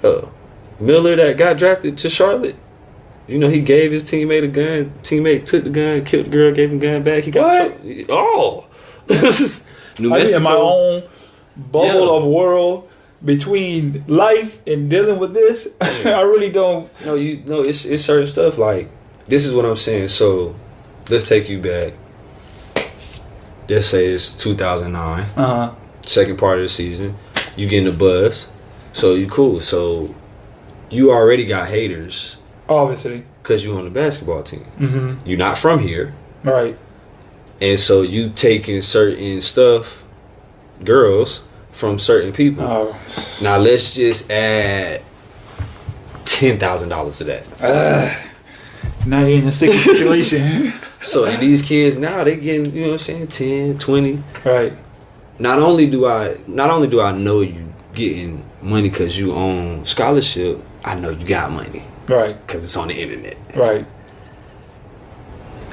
Miller that got drafted to Charlotte. You know, he gave his teammate a gun. Teammate took the gun, killed the girl, gave him the gun back. He got this is New Mexico. I'm in my own bubble of world between life and dealing with this. Yeah. I really don't. No, it's certain stuff. Like, this is what I'm saying. So let's take you back. Let's say it's 2009. Second part of the season. You getting the buzz. So you cool. So you already got haters. Obviously. Because you on the basketball team. Mm-hmm. You're not from here. Right. And so you taking certain stuff, girls, from certain people. Oh. Now let's just add $10,000 to that. Now you're in a sticky situation. So and these kids now they getting, you know what I'm saying, 10, 20. Right. Not only do I know you getting money because you own scholarship, I know you got money. Right. Because it's on the internet. Right.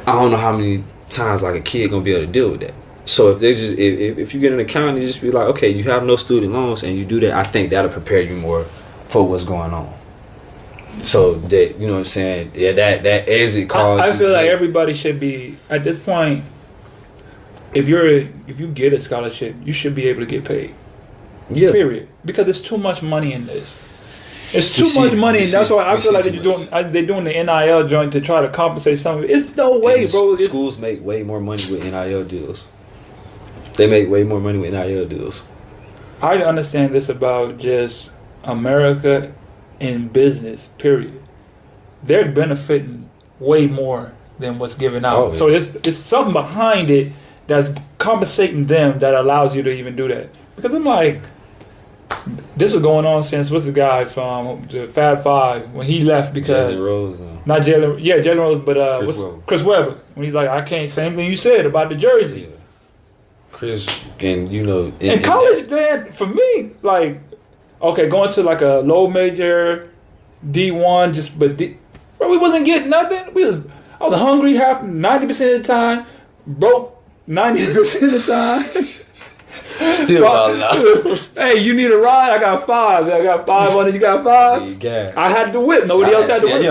I don't know how many times like a kid gonna be able to deal with that. So if they just if you get an account and you just be like, okay, you have no student loans and you do that, I think that'll prepare you more for what's going on. So that, you know what I'm saying, yeah, that exit cause. I feel like everybody should be at this point. If you get a scholarship, you should be able to get paid. Yeah. Period. Because there's too much money in this. It's too much money, and that's why I feel like they're doing the NIL joint to try to compensate some of it. It's no way, bro. Schools make way more money with NIL deals. They make way more money with NIL deals. I understand this about just America in business, period. They're benefiting way more than what's given out. Always. So it's something behind it that's compensating them that allows you to even do that. Because I'm like, this was going on since, what's the guy from the Fab Five, when he left because... Jalen Rose. Not Jalen, yeah, Jalen Rose, but Webber. Chris Webber. When he's like, I can't, same thing you said about the jersey. Yeah. Chris, and you know... In college, man, for me, like, okay, going to like a low major D1, bro, we wasn't getting nothing. I was hungry 90% of the time, broke 90% of the time. Still out. Hey, you need a ride? I got 5. I got 5 on it. You got 5? Gas. I had the whip. Nobody else had the whip.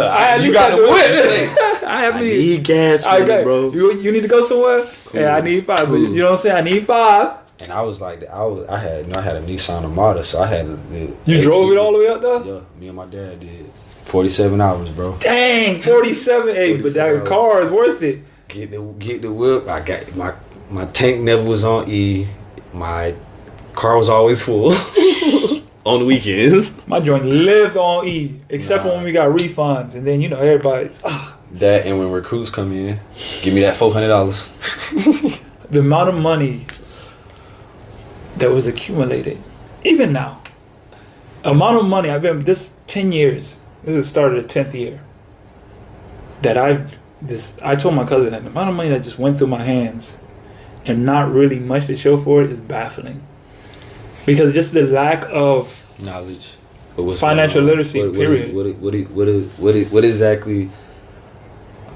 You got the whip. I need gas for it, bro. You need to go somewhere? Cool. Yeah, I need 5. Cool. But you know what I'm saying? I need 5. And I was like, I had a Nissan Armada, so I had. You drove it all the way up there? Yeah, me and my dad did. 47 hours, bro. Dang, 47. Hey, but that car is worth it. Get the whip. I got my tank never was on E. My car was always full on the weekends. My joint lived on E, except for when we got refunds, and then everybody's that, and when recruits come in, give me that $400. The amount of money that was accumulated, even now, amount of money I've been this 10 years. This has started the 10th year. That I told my cousin that the amount of money that just went through my hands and not really much to show for it is baffling. Because just the lack of knowledge, financial literacy, period. What exactly?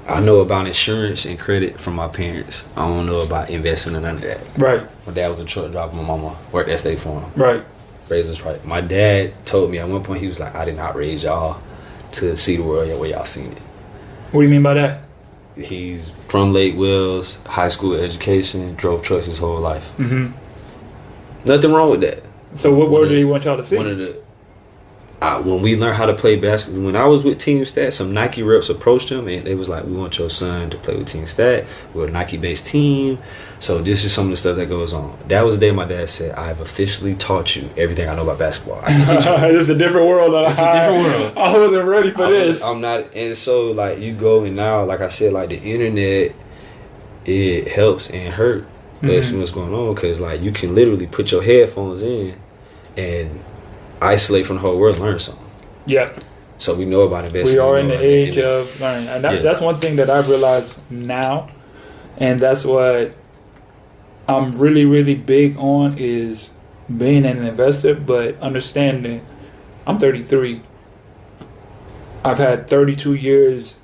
I know about insurance and credit from my parents. I don't know about investing and none of that. Right. My dad was a truck driver. My mama worked at State Farm. Right. Raised us right. My dad told me at one point, he was like, I did not raise y'all to see the world where y'all seen it. What do you mean by that? He's from Lake Wells, high school education, drove trucks his whole life. Mm-hmm. Nothing wrong with that. So what word did he want y'all to see? When we learned how to play basketball, when I was with Team Stat, some Nike reps approached him and they was like, we want your son to play with Team Stat. We're a Nike-based team. So this is some of the stuff that goes on. That was the day my dad said, I've officially taught you everything I know about basketball. I can teach you. It's a different world. It's a different world. I wasn't ready for this. I'm not. And so, like, you go and now, like I said, like, the internet, it helps and hurt. That's what's going on. Because, like, you can literally put your headphones in and isolate from the whole world and learn something. Yeah. So we know about investing. We are in the age of learning. And that's one thing that I've realized now. And that's what I'm really, really big on is being an investor, but understanding I'm 33. I've had 32 years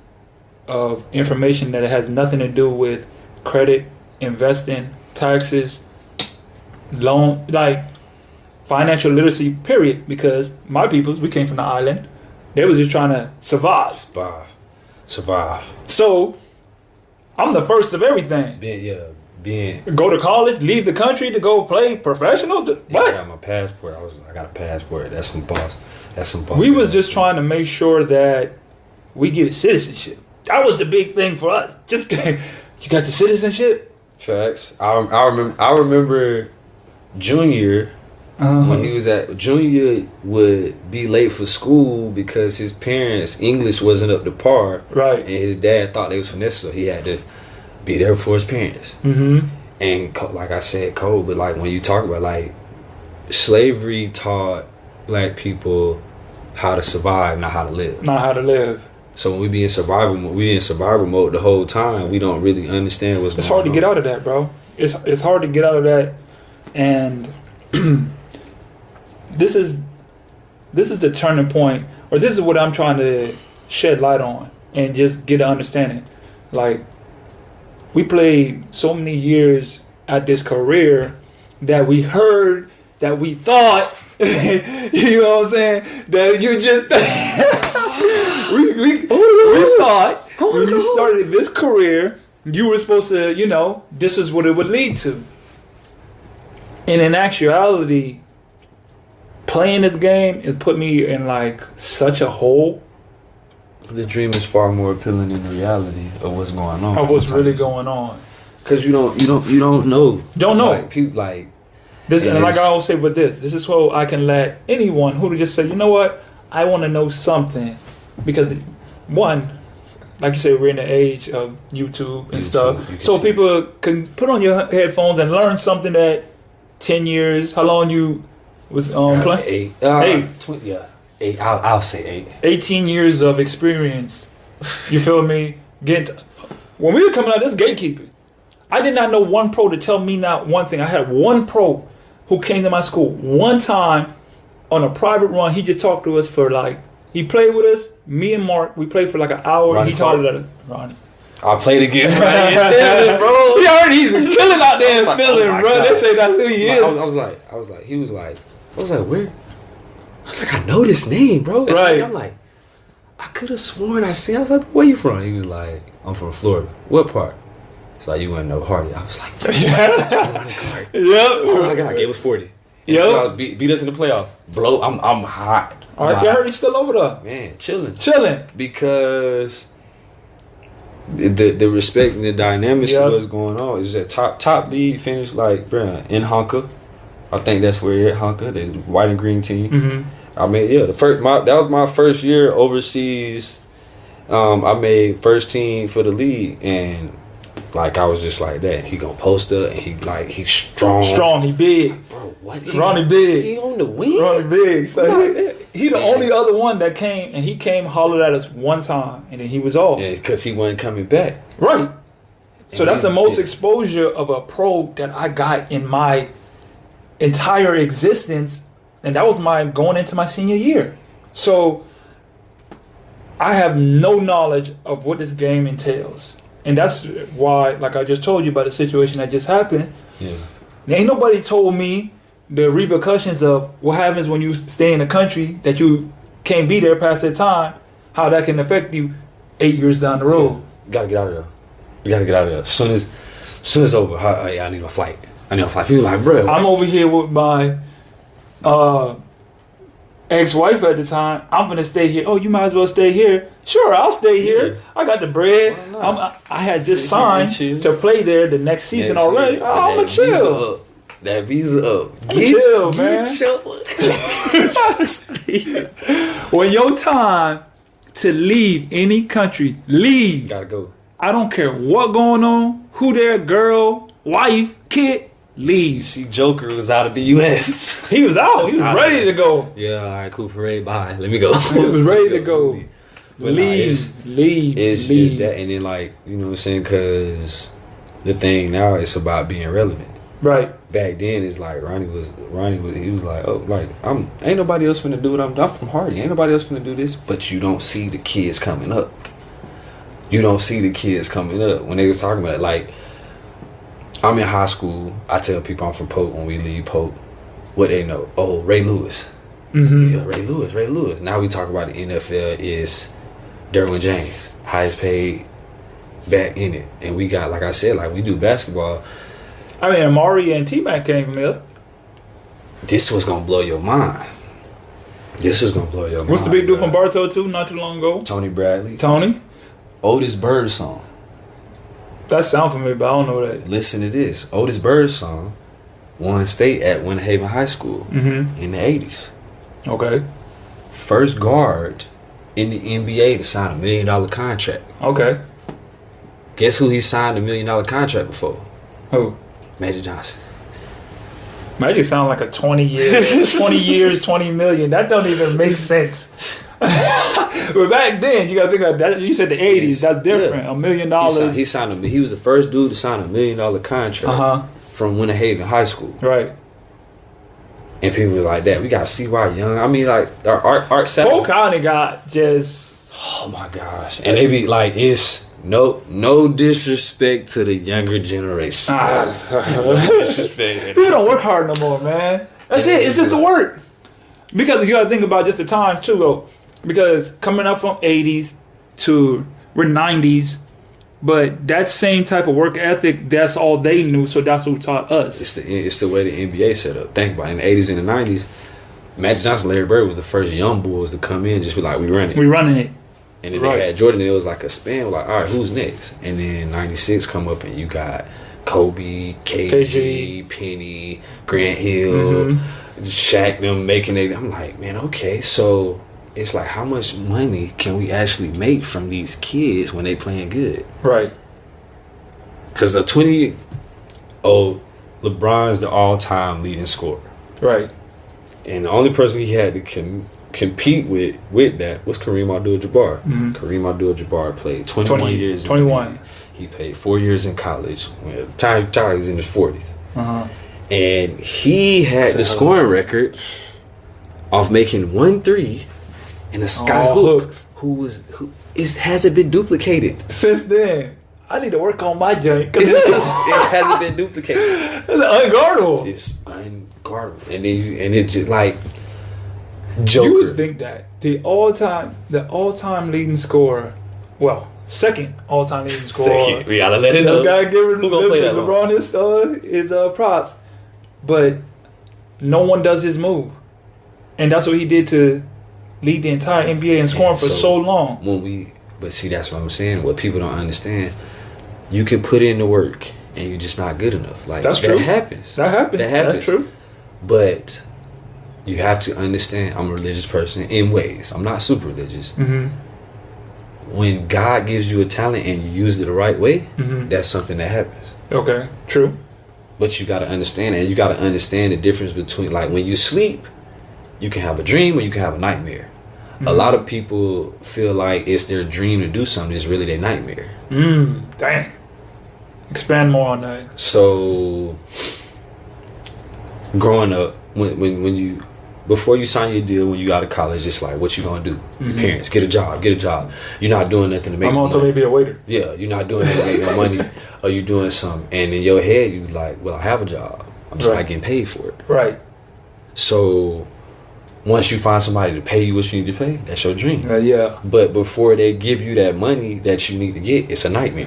of information that has nothing to do with credit, investing, taxes, loan, like financial literacy, period. Because my people, we came from the island. They was just trying to survive. Survive. So I'm the first of everything. Go to college, leave the country to go play professional. What? I got my passport. I got a passport. That's some boss. We was just trying to make sure that we get citizenship. That was the big thing for us. Just you got the citizenship. Facts. I remember Junior. When he was Junior would be late for school because his parents' English wasn't up to par. Right. And his dad thought they was finesse, so he had to be there for his parents. Mm-hmm. And like I said, cold, but like when you talk about like slavery taught black people how to survive, not how to live. Not how to live. So when we be in survival mode the whole time, we don't really understand what's going on. It's hard to get out of that, bro. It's hard to get out of that, and this is the turning point, or this is what I'm trying to shed light on and just get an understanding. Like, we played so many years at this career that we heard, that we thought, you know what I'm saying, that you just we thought when you started this career, you were supposed to, this is what it would lead to. And in actuality, playing this game, it put me in like such a hole. The dream is far more appealing than the reality of what's going on. Of what's really going on. Because you don't know. Don't know. Like, people, like, This and like I always say with this is so I can let anyone who just say, you know what, I want to know something, because one, like you said, we're in the age of YouTube and stuff, so people can put on your headphones and learn something that 10 years. How long you was playing? 8. I'll say 8. 18 years of experience. You feel me? When we were coming out, this gatekeeping. I did not know one pro to tell me not one thing. I had one pro who came to my school one time on a private run. He just talked to us for he played with us. Me and Mark, we played for like an hour. Ronnie he taught us Ronnie. I played against Ronnie in Philly, bro. He's killing out there in Philly, bro. They say that's who he is. I was like, where? I was like, I know this name, bro. And right. I'm like, I could have sworn I seen. I was like, where you from? He was like, I'm from Florida. What part? It's like, you want to know Hardy? I was like, yep. Oh my God, gave us 40. Yep. Beat us in the playoffs. I'm hot. I heard he's still over there. Man, chilling. Because the respect and the dynamics of what's going on is that top league finished in Honka. I think that's where you're at, Honka, the white and green team. Mm-hmm. I mean, that was my first year overseas. I made first team for the league, and I was just like that. He gonna post up, and he's strong. Strong, he big. Bro, what? Ronnie big. He on the wing. Ronnie big. So he the only other one that came, and he came hollered at us one time, and then he was off. Yeah, because he wasn't coming back. Right. So that's the most exposure of a pro that I got in my entire existence, and that was my going into my senior year. So I have no knowledge of what this game entails. And that's why, like I just told you about the situation that just happened. Yeah. Ain't nobody told me the repercussions of what happens when you stay in a country that you can't be there past that time, how that can affect you 8 years down the road. Yeah. You gotta get out of there. You gotta get out of there. As soon as over, I need a flight. People like, bro. I'm over here with my ex-wife at the time. I'm gonna stay here. Oh, you might as well stay here. Sure, I'll stay here. Yeah. I got the bread. I had just signed to play there the next season already. Oh, I'm gonna chill. That visa up. Chill, man. When your time to leave any country, leave. Gotta go. I don't care what going on, who there, girl, wife, kid, leave. You see, Joker was out of the U.S. He was out. He was ready to go. Yeah, all right, cool, parade, bye. Let me go. He was ready to go. Leave. It's just that, and then you know what I'm saying? Because the thing now is about being relevant. Right. Back then, it's Ronnie was he was like, oh, ain't nobody else finna do what I'm from Hardy. Ain't nobody else finna do this. But you don't see the kids coming up. You don't see the kids coming up when they was talking about it. I'm in high school. I tell people I'm from Polk when we leave Polk. What they know? Oh, Ray Lewis. Mm-hmm. Yeah, Ray Lewis. Now we talk about the NFL is Derwin James, highest paid back in it. And we got, like I said, we do basketball. I mean, Amari and T-Mac came from there. This was going to blow your mind. What's the big dude from Bartow, too, not too long ago? Tony Bradley. Tony? Otis Bird song. That sound familiar, but I don't know that. Listen to this. Otis Bird song won state at Winter Haven High School in the 80s. Okay. First guard in the NBA to sign $1 million contract. Okay. Guess who he signed $1 million contract before? Who? Magic Johnson. Magic sound like a 20 years, 20 million. That don't even make sense. But back then, you gotta think about that. You said the 80s. That's different. $1 million. He signed. He was the first dude to sign $1 million contract from Winter Haven High School. Right. And people was like that. We got C.Y. Young. I mean, our Art Sapp. Polk County got just. Oh my gosh! And they be it's no disrespect to the younger generation. No disrespect. People don't work hard no more, man. That's it. It's just the work. Because you gotta think about just the times too, though. Because coming up from 80s to we're 90s, but that same type of work ethic, that's all they knew, so that's what taught us. It's the way the NBA set up. Think about it. In the 80s and the 90s, Magic Johnson, Larry Bird was the first young bulls to come in and just be like, we running it. And then they had Jordan, and it was like a span, all right, who's next? And then 96 come up and you got Kobe, KG, Penny, Grant Hill, Shaq, them making it. I'm like, man, okay, so it's like, how much money can we actually make from these kids when they playing good? Right. Because the 20, LeBron's the all-time leading scorer. Right. And the only person he had to compete with that was Kareem Abdul-Jabbar. Kareem Abdul-Jabbar played 21 years. 21. He played 4 years in college. When Ty was in his 40s. And he had the scoring record of making 1 3 and a sky hook who hasn't been duplicated. Since then, I need to work on my joint. It hasn't been duplicated. It's unguardable. It's unguardable. And it's just like Joker. You would think that the all-time leading scorer, well, second all-time leading scorer. We gotta let it Just up. gotta give Who gonna play that LeBron his props, but no one does his move, and that's what he did to lead the entire NBA in scoring for so long. But see, that's what I'm saying. What people don't understand, you can put in the work and you're just not good enough. Like that's true. That happens. That's true. But you have to understand, I'm a religious person in ways. I'm not super religious. When God gives you a talent and you use it the right way, that's something that happens. Okay, true. But you got to understand it. And you got to understand the difference between, like, when you sleep, you can have a dream or you can have a nightmare. A lot of people feel like it's their dream to do something. It's really their nightmare. Dang. Expand more on that. So, growing up, when you before you sign your deal, when you out of college, it's like, what you gonna do? Your parents, get a job. You're not doing nothing to make money. I'm gonna be a waiter. Yeah, you're not doing anything to make no money, or you doing something, and in your head you was like, well, I have a job. I'm just not getting paid for it. Right. So, once you find somebody to pay you what you need to pay, that's your dream. Yeah. But before they give you that money that you need to get, it's a nightmare.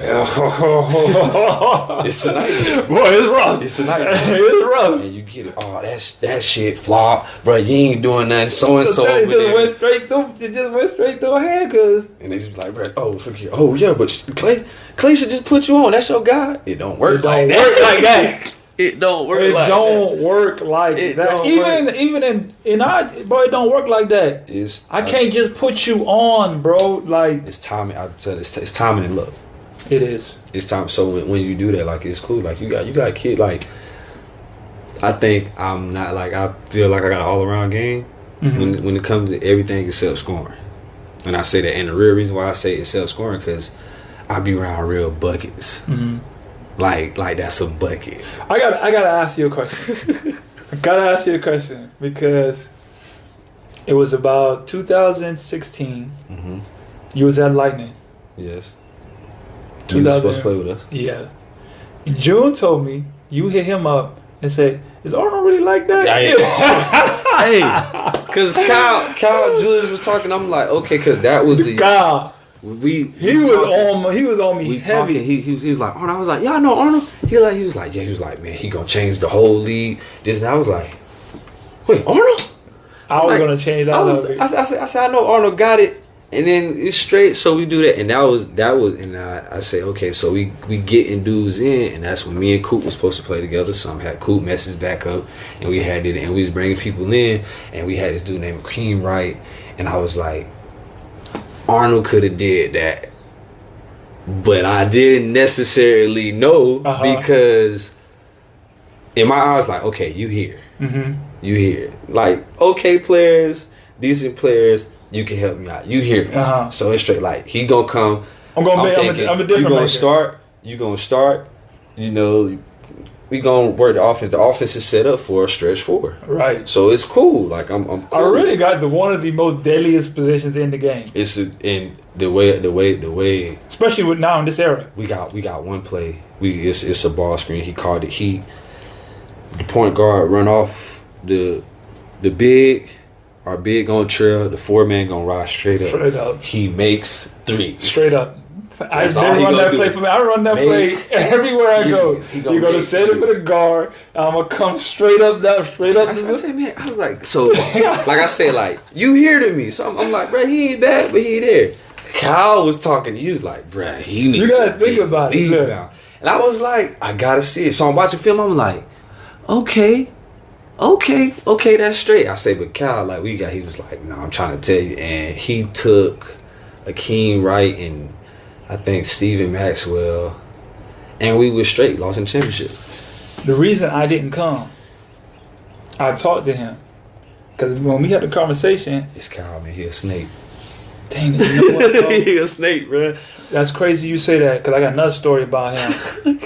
It's a nightmare. Boy, it's rough. It's a nightmare. It's rough. And you get it. Oh, that shit flop, bro. You ain't doing nothing. So and so over there. It just went straight through her head, cause. And they just like, bro. Oh, forget. Oh yeah, but Clay should just put you on. That's your guy. It don't work like that. It don't work like that. It don't work like that. Even in our, bro, it don't work like that. I can't just put you on, bro. Like, it's timing. I tell you, it's timing and luck. It is. It's time. So when you do that, like, it's cool. Like, you got a kid. Like, I think I'm not, like, I feel like I got an all around game when it comes to everything except scoring. And I say that, and the real reason why I say except scoring, because I be around real buckets. Like that's a bucket. I gotta ask you a question. Because it was about 2016. You was at Lightning. Yes. You were supposed to play with us. Yeah. June told me you hit him up and said, "Is Arnold really like that?" Hey, because Kyle Julius was talking. I'm like, okay, because that was the Kyle. He was on me we heavy. Talking. He was like, Arnold. I was like, y'all know Arnold. He was like, man, he gonna change the whole league. This and I was like, wait, Arnold? I was gonna change that. I said, I know Arnold got it, and then it's straight. So we do that, and that was, and I say, okay, so we getting dudes in, and that's when me and Coop was supposed to play together. Some had Coop message back up, and we had it, and we was bringing people in, and we had this dude named Cream Wright, and I was like, Arnold could have did that, but I didn't necessarily know because in my eyes, like, okay, you here, you here, like, okay, players, decent players, you can help me out, you here, so it's straight like he gonna come. I'm a different. You gonna start, you know. We gonna work the offense. The offense is set up for a stretch four, right? So it's cool. Like I'm cool. I really got one of the most deadliest positions in the game. It's in the way. Especially with now in this era. We got one play. It's a ball screen. He called it heat. The point guard run off the big. Our big gonna trail. The 4-man gonna ride straight up. Straight up. He makes threes. Straight up. I run that play for me. I run that play everywhere I go. You're gonna set it for the guard. I'm gonna come straight up. I said, man, I was like, so, like I said, like, you here to me. So I'm like, bro, he ain't bad, but he there. Kyle was talking to you, like, bro, he needs. You gotta think about it. And I was like, I gotta see it. So I'm watching film. I'm like, okay, that's straight. I say, but Cal, like he was like, no, I'm trying to tell you. And he took Akeem Wright and I think Stephen Maxwell, and we were straight, lost in the championship. The reason I didn't come, I talked to him. Because when we had the conversation... It's Cal, man. He a snake. Dang it, you know what, bro? He a snake, bro. That's crazy you say that, because I got another story about him.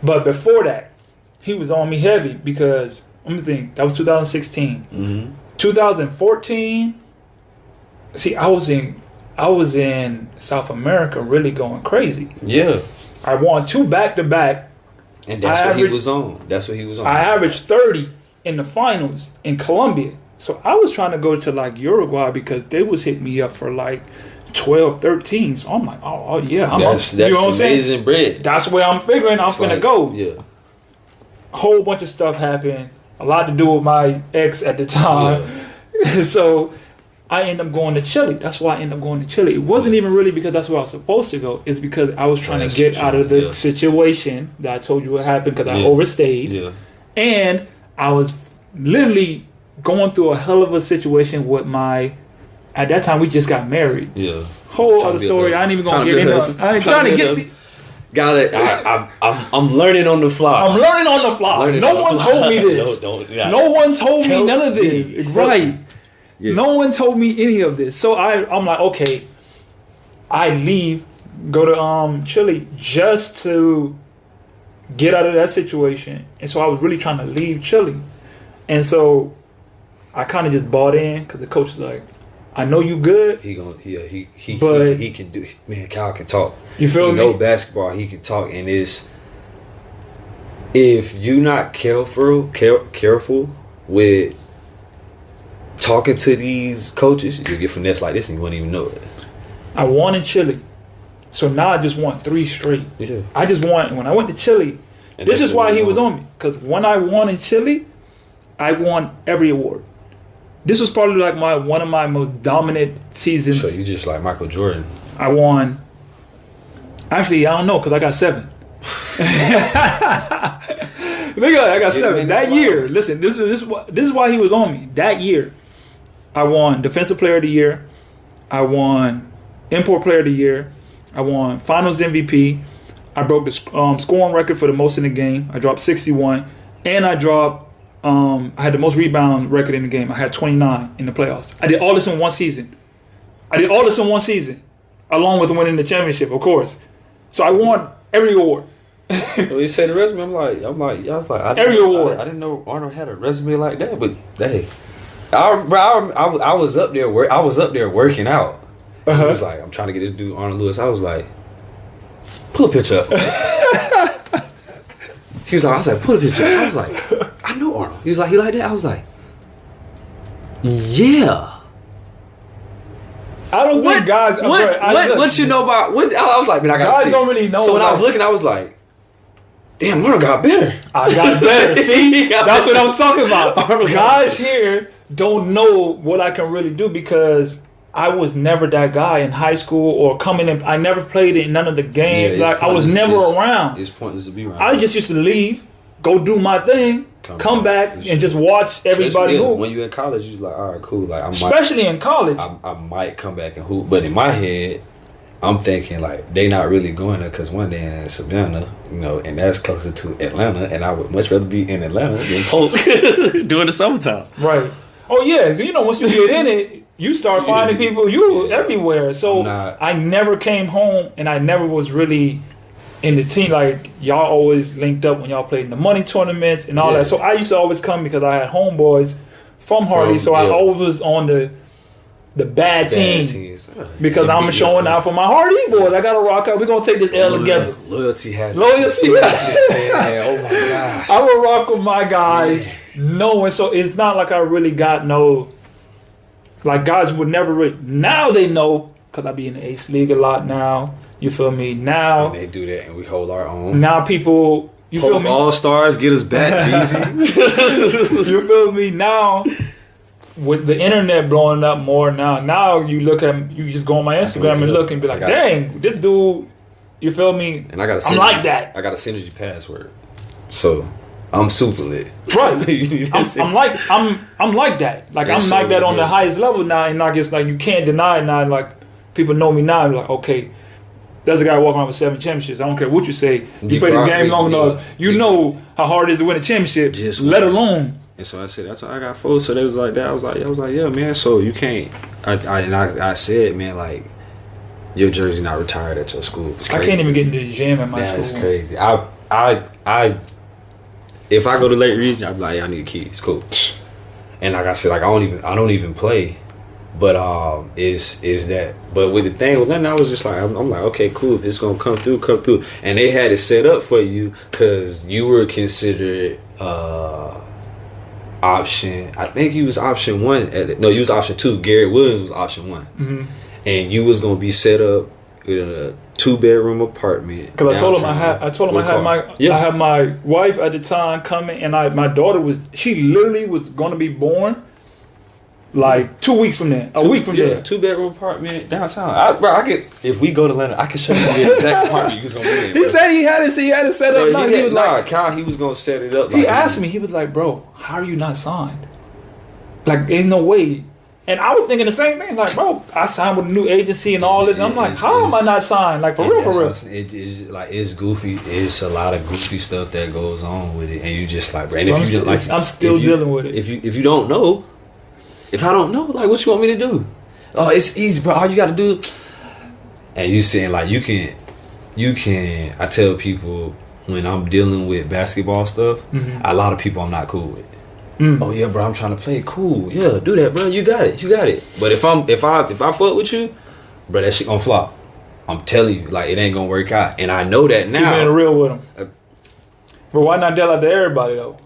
But before that, he was on me heavy because, let me think, that was 2016. Mm-hmm. 2014, see, I was in South America really going crazy. Yeah. I won 2 back-to-back. And that's what he was on. That's what he was on. I averaged 30 in the finals in Colombia. So I was trying to go to like Uruguay because they was hitting me up for like 12, 13. So I'm like, oh yeah. That's you know what I'm saying? amazing bread. That's where I'm figuring I'm going to go. Yeah. A whole bunch of stuff happened. A lot to do with my ex at the time. Yeah. So I ended up going to Chile. That's why I ended up going to Chile. It wasn't even really because that's where I was supposed to go. It's because I was trying to get out of the situation that I told you what happened because I overstayed. Yeah. And I was literally going through a hell of a situation with at that time we just got married. Yeah. Whole other story. I ain't even gonna get into. I ain't trying to get. Got it. I'm learning on the fly. I'm learning on the fly. No one told me this. No one told me none of this. Right. Yeah. No one told me any of this. So I'm like, okay, I leave, go to Chile just to get out of that situation. And so I was really trying to leave Chile. And so I kind of just bought in because the coach was like, I know you good. He can do. Man, Kyle can talk. You feel me? He know basketball. He can talk, and if you not careful with talking to these coaches, you get finesse like this, and you wouldn't even know it. I won in Chile, so now I just won 3 straight. Yeah. I just won when I went to Chile. And this is why he was on me, because when I won in Chile, I won every award. This was probably like one of my most dominant seasons. So you just like Michael Jordan. I won. Actually, I don't know because I got 7. Nigga, I got 7 that year. Listen, this is why he was on me. That year, I won Defensive Player of the Year. I won Import Player of the Year. I won Finals MVP. I broke the scoring record for the most in the game. I dropped 61, and I dropped. I had the most rebound record in the game. I had 29 in the playoffs. I did all this in one season. Along with winning the championship, of course. So I won every award. When you say the resume, I was like, every award. I didn't know Arnold had a resume like that, but hey, I was up there. I was up there working out. He was like, I'm trying to get this dude Arnold Lewis. I was like, pull a picture up. He was like, I was like, pull a picture up. I was like, I know Arnold. He was like, he like that? I was like, yeah. I don't think guys. What you know about? I was like, man, I got. Guys don't really know. So when I was looking, I was like, damn, Arnold got better. I got better. See, that's what I'm talking about. Guys here don't know what I can really do because I was never that guy in high school or coming in. I never played in none of the games. Yeah, like I was never around. It's pointless to be around. I just used to leave, go do my thing, come back, and just watch everybody hoop. When you're in college, you're like, all right, cool. Like, especially in college, I might come back and hoop, but in my head, I'm thinking like they not really going there because one day in Savannah, and that's closer to Atlanta, and I would much rather be in Atlanta than Polk during the summertime. Right. Oh yeah, once you get in it. You start finding people everywhere. So I never came home and I never was really in the team. Like y'all always linked up when y'all played in the money tournaments and all that. So I used to always come because I had homeboys from Hardy. So I always was on the bad teams. Because I'm showing out for my Hardy boys. I got to rock out. We're going to take this L together. Loyalty. Oh my God. I will rock with my guys. Knowing. So it's not like I really got no... Like guys would never really. Now they know because I be in the Ace League a lot now. You feel me? Now and they do that and we hold our own. Now people, you feel me? All stars get us back easy. You feel me? Now with the internet blowing up more now you look at you just go on my Instagram and look and be like, dang, this dude. You feel me? And I got I'm like that. I got a synergy password, so I'm super lit. Right. I'm like that. Like I'm like that on the highest level now, and like it's like you can't deny it now. Like people know me now. Like okay, there's a guy walking around with 7 championships. I don't care what you say. You play this game long enough, you know how hard it is to win a championship. Let alone. And so I said, that's why I got 4. So they was like that. I was like, yeah, man. So you can't. I said, man, like your jersey not retired at your school. I can't even get into the gym at my school. That's crazy. I if I go to Lake Region, I'd be like, I need keys. Cool. And like I said, like I don't even play. But is that? But with the thing with then I was just like, I'm like, okay, cool. If it's gonna come through. And they had it set up for you because you were considered option. I think he was option 1. No, you was option 2. Garrett Williams was option 1. Mm-hmm. And you was gonna be set up in a 2-bedroom apartment. Because I told him I had my wife at the time coming, and my daughter she literally was gonna be born. Like 2 weeks from there, a week from there. 2-bedroom apartment downtown. I could, if we go to Atlanta, I can show you the exact apartment you was gonna be in. He said he had it set up. Kyle, he was gonna set it up. He asked me. He was like, "Bro, how are you not signed? Like, there's no way." And I was thinking the same thing. Like, bro, I signed with a new agency and all this. And I'm like, how am I not signed? Like, for real. It's goofy. It's a lot of goofy stuff that goes on with it, and you just like, bro. And I'm still dealing with it. If you don't know. If I don't know, like, what you want me to do? Oh, it's easy, bro. All you got to do. And you saying, like, you can. I tell people when I'm dealing with basketball stuff, a lot of people I'm not cool with. Oh yeah, bro, I'm trying to play. Cool, yeah, do that, bro. You got it. But if I fuck with you, bro, that shit gonna flop. I'm telling you, like, it ain't gonna work out, and I know that now. Keep it real with them. But why not tell out to everybody though?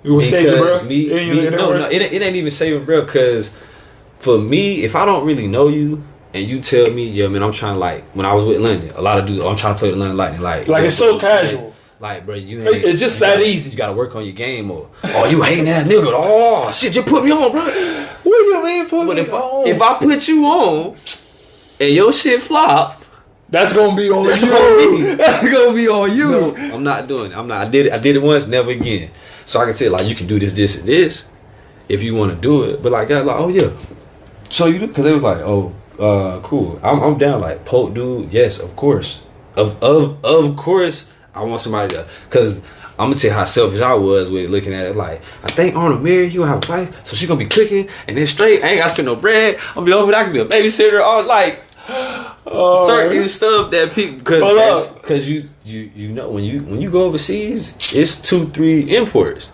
You would save your breath? It ain't even saving breath, because for me, if I don't really know you and you tell me, yeah, man, I'm trying to, like, when I was with London, a lot of dudes, I'm trying to play with London Lightning. Like it's so casual. Like, bro, you ain't. It's just that easy. You gotta work on your game more. Oh, you hating that nigga. Oh, shit, you put me on, bro. What you mean put me on? If I put you on and your shit flop, that's gonna be on you. That's gonna be on you. No, I'm not doing it. I did it once, never again. So I can tell, like, you can do this, and this if you want to do it. But like, oh yeah. So you do, because they was like, oh, cool. I'm down. Like, Pope dude, yes, of course, of course. I want somebody to, because I'm gonna tell you how selfish I was with looking at it. Like, I think Arnold married, you gonna have a wife, so she gonna be cooking and then straight. I ain't gotta spend no bread. I'm gonna be over there. I can be a babysitter. All like certain stuff that people, because you know when you go overseas, it's 2-3 imports.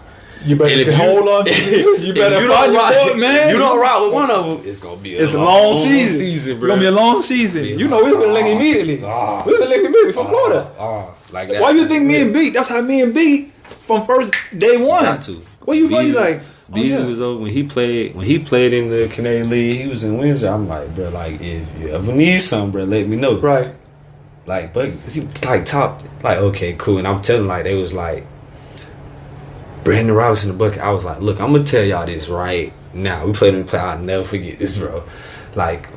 You better hold on. You better find your boy, man. You don't rock with one of them, it's gonna be a long season, bro. It's gonna be a long season. You know we're gonna link immediately. We're gonna link immediately from Florida. Like that. Why you think me and B? That's how me and B from first day one. Got to. What you think? He's like, Beasley was over when he played in the Canadian League. He was in Windsor. I'm like, bro, like, if you ever need something, bro, let me know. Right. Like, but he like top, like, okay, cool. And I'm telling, like, they was like, Brandon Robinson the bucket. I was like, look, I'm gonna tell y'all this right now. We played in the play. I'll never forget this, bro. Like,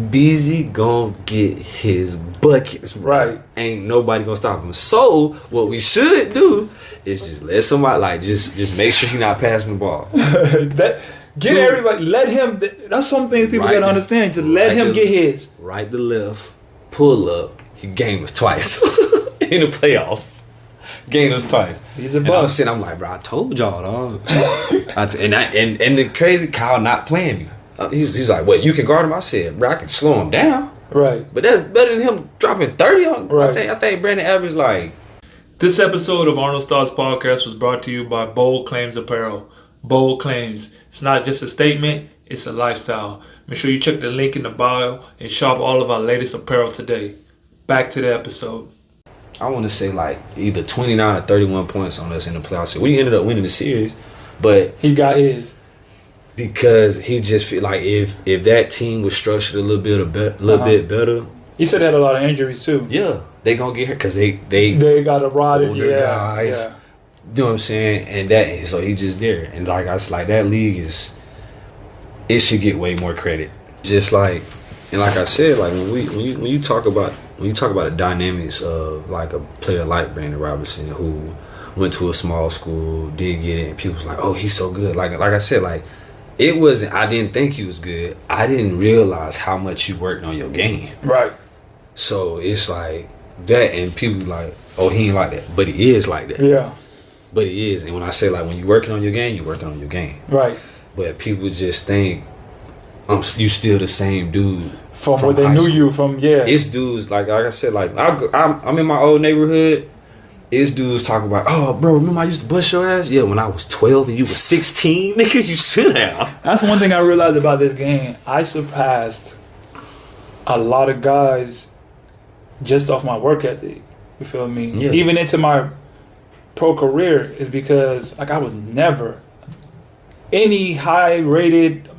Beasley gonna get his buckets, bro. Right? Ain't nobody gonna stop him. So what we should do is just let somebody, like, just make sure he's not passing the ball. Everybody, let him. That's something people gotta understand. Just let him get his. Right to left, pull up. He gamed us twice in the playoffs. Gamed us twice. He's a and boss. I'm like, bro, I told y'all, dog. and the crazy Kyle not playing me. He's like, what, you can guard him? I said, bro, I can slow him down. Right. But that's better than him dropping 30 on. Right. I think Brandon averaged like. This episode of Arnold's Thoughts Podcast was brought to you by Bold Claims Apparel. Bold Claims. It's not just a statement, it's a lifestyle. Make sure you check the link in the bio and shop all of our latest apparel today. Back to the episode. I want to say like either 29 or 31 points on us in the playoffs. We ended up winning the series, but he got his. Because he just feel like if that team was structured a little bit better. He said they had a lot of injuries too. Yeah, they gonna get hurt because they got a rod in older guys. Yeah. You know what I'm saying? And so he just there. And like I was like, that league it should get way more credit. Just like And like I said, like when you talk about the dynamics of like a player like Brandon Robinson who went to a small school, did get it, and people was like, oh, he's so good. Like I said, like it wasn't. I didn't think he was good. I didn't realize how much you worked on your game. Right. So it's like that, and people like, oh, he ain't like that, but he is like that. Yeah. But he is, and when I say like when you're working on your game, you're working on your game. Right. But people just think you still the same dude from what they knew school. You from. Yeah. It's dudes like I said, like I'm in my old neighborhood. It's dudes talking about, oh, bro, remember I used to bust your ass? Yeah, when I was 12 and you was 16, nigga, you should have. That's one thing I realized about this game. I surpassed a lot of guys just off my work ethic. You feel me? Yeah. Even into my pro career is because like I was never any high rated.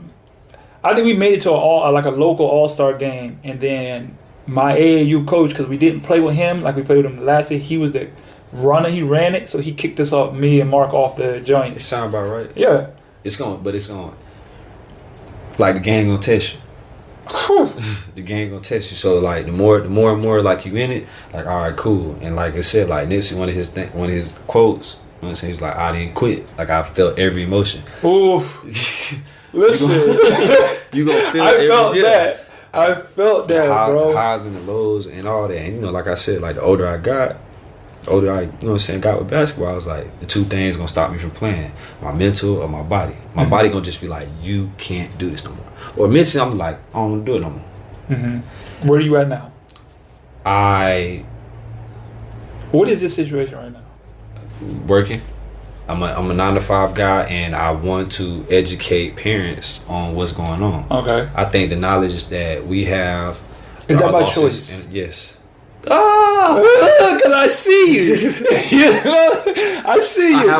I think we made it to a local all-star game, and then my AAU coach, because we didn't play with him like we played with him last year, he was the runner, he ran it, so he kicked us off, me and Mark, off the joint. It sound about right. Yeah. It's going. Like the game gonna test you. The game gonna test you. So like the more and more like you in it, like all right, cool. And like I said, like Nipsey, one of his quotes, you know what I'm saying, he's like, I didn't quit. Like I felt every emotion. Ooh. Listen. You gonna feel that. I felt that, bro. The highs and the lows and all that. And you know, like I said, like the older I got, you know what I'm saying, got with basketball, I was like, the two things gonna stop me from playing. My mental or my body. My body gonna just be like, you can't do this no more. Or mentally, I'm like, I don't wanna do it no more. Mm-hmm. Where are you at now? What is this situation right now? Working. I'm a 9-to-5 guy, and I want to educate parents on what's going on. Okay. I think the knowledge that we have is that by choice? Yes. Because I see you. You know, I see you.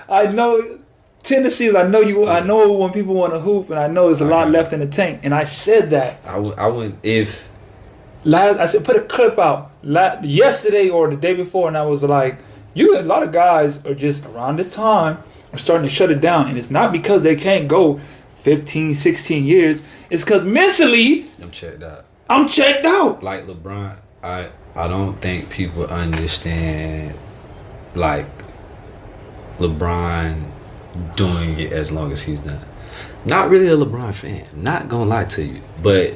I know tendencies. I know you. I know when people want to hoop, and I know there's a lot left in the tank. And I said that. I wouldn't if. I said put a clip out yesterday or the day before, and I was like, a lot of guys are just around this time are starting to shut it down, and it's not because they can't go 15, 16 years. It's because mentally, I'm checked out. Like LeBron, I don't think people understand like LeBron doing it as long as he's done. Not really a LeBron fan. Not gonna lie to you, but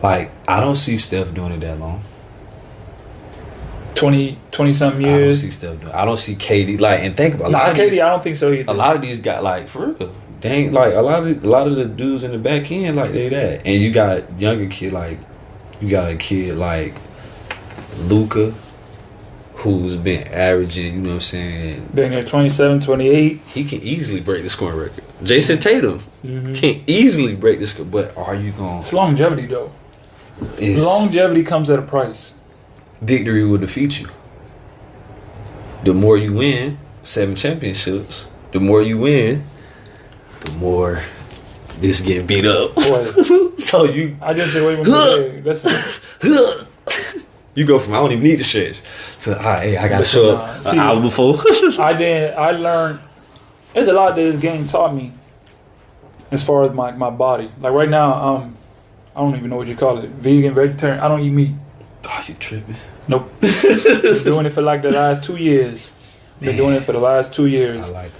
like I don't see Steph doing it that long. 20 something years. I don't see Steph doing it. I don't see KD and think about KD. I don't think so either. A lot of these guys for real. Dang, like a lot of the dudes in the back end, like they that, and you got younger kid you got a kid like Luka, who's been averaging, you know what I'm saying? They're 27, 28. He can easily break the scoring record. Jason Tatum can easily break the score, but are you going? It's longevity though. Longevity comes at a price. Victory will defeat you. The more you win, 7 championships. The more you win, the more this get beat up. So you. I just say, wait a minute. You go from I don't even need to stretch to hey, I gotta show up an hour before. I learned. There's a lot that this game taught me, as far as my body. Like right now, I don't even know what you call it. Vegan, vegetarian. I don't eat meat. Oh, you tripping? Nope. Been doing it for like the last 2 years. Been doing it for the last 2 years. I like.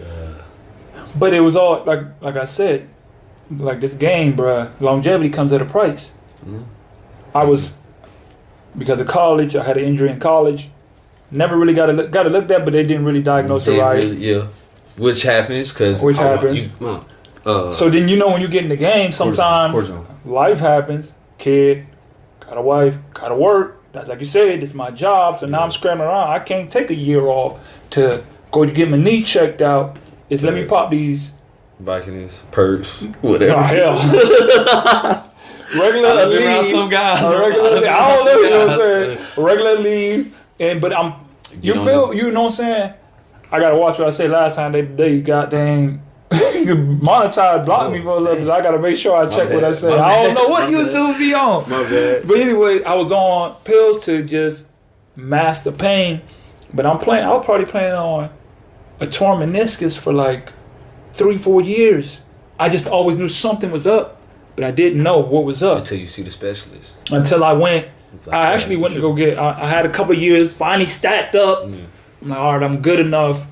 But it was all like I said, like this game, bruh. Longevity comes at a price. Mm-hmm. I was because of college. I had an injury in college. Never really got it looked at, but they didn't really diagnose it right. Yeah, which happens because so then when you get in the game, sometimes life happens. Kid, got a wife, got to work. That's like you said, it's my job. So now I'm scrambling around. I can't take a year off to go to get my knee checked out. Let me pop these Vikings, perks, whatever. Oh, hell. Regular leave. Some guys. I don't know, you know what I'm saying? Regular leave. But I'm, you know what I'm saying? I got to watch what I say last time. They goddamn monetized, blocked me for a little bit. So I got to make sure I check what I say. I don't know what YouTube be on. My bad. But anyway, I was on pills to just mask the pain. But I was probably playing on a torn meniscus for like 3-4 years. I just always knew something was up. but I didn't know what was up until you see the specialist. until I went. Like, I actually went to go get. I had a couple years finally stacked up. Mm. I'm like, all right, I'm good enough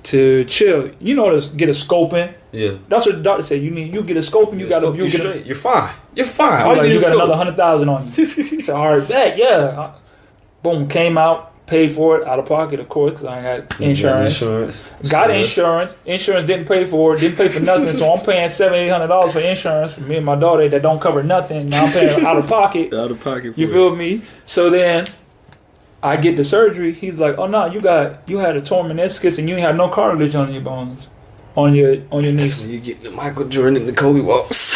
to chill. You know, to get a scoping. Yeah. That's what the doctor said. You get a scoping. You got to. You straight. You're fine. You're fine. All All you need got is another scope. 100,000 on you. So all right, bet yeah. Boom, came out, paid for it out of pocket, of course, because I ain't got insurance. Got insurance. Insurance didn't pay for it. Didn't pay for nothing. So I'm paying $700-800 for insurance for me and my daughter that don't cover nothing. Now I'm paying out of pocket. Out of pocket. You feel me? So then I get the surgery. He's like, "Oh no, you had a torn meniscus and you ain't had no cartilage on your bones, on your That's knees." when you get the Michael Jordan and the Kobe walks.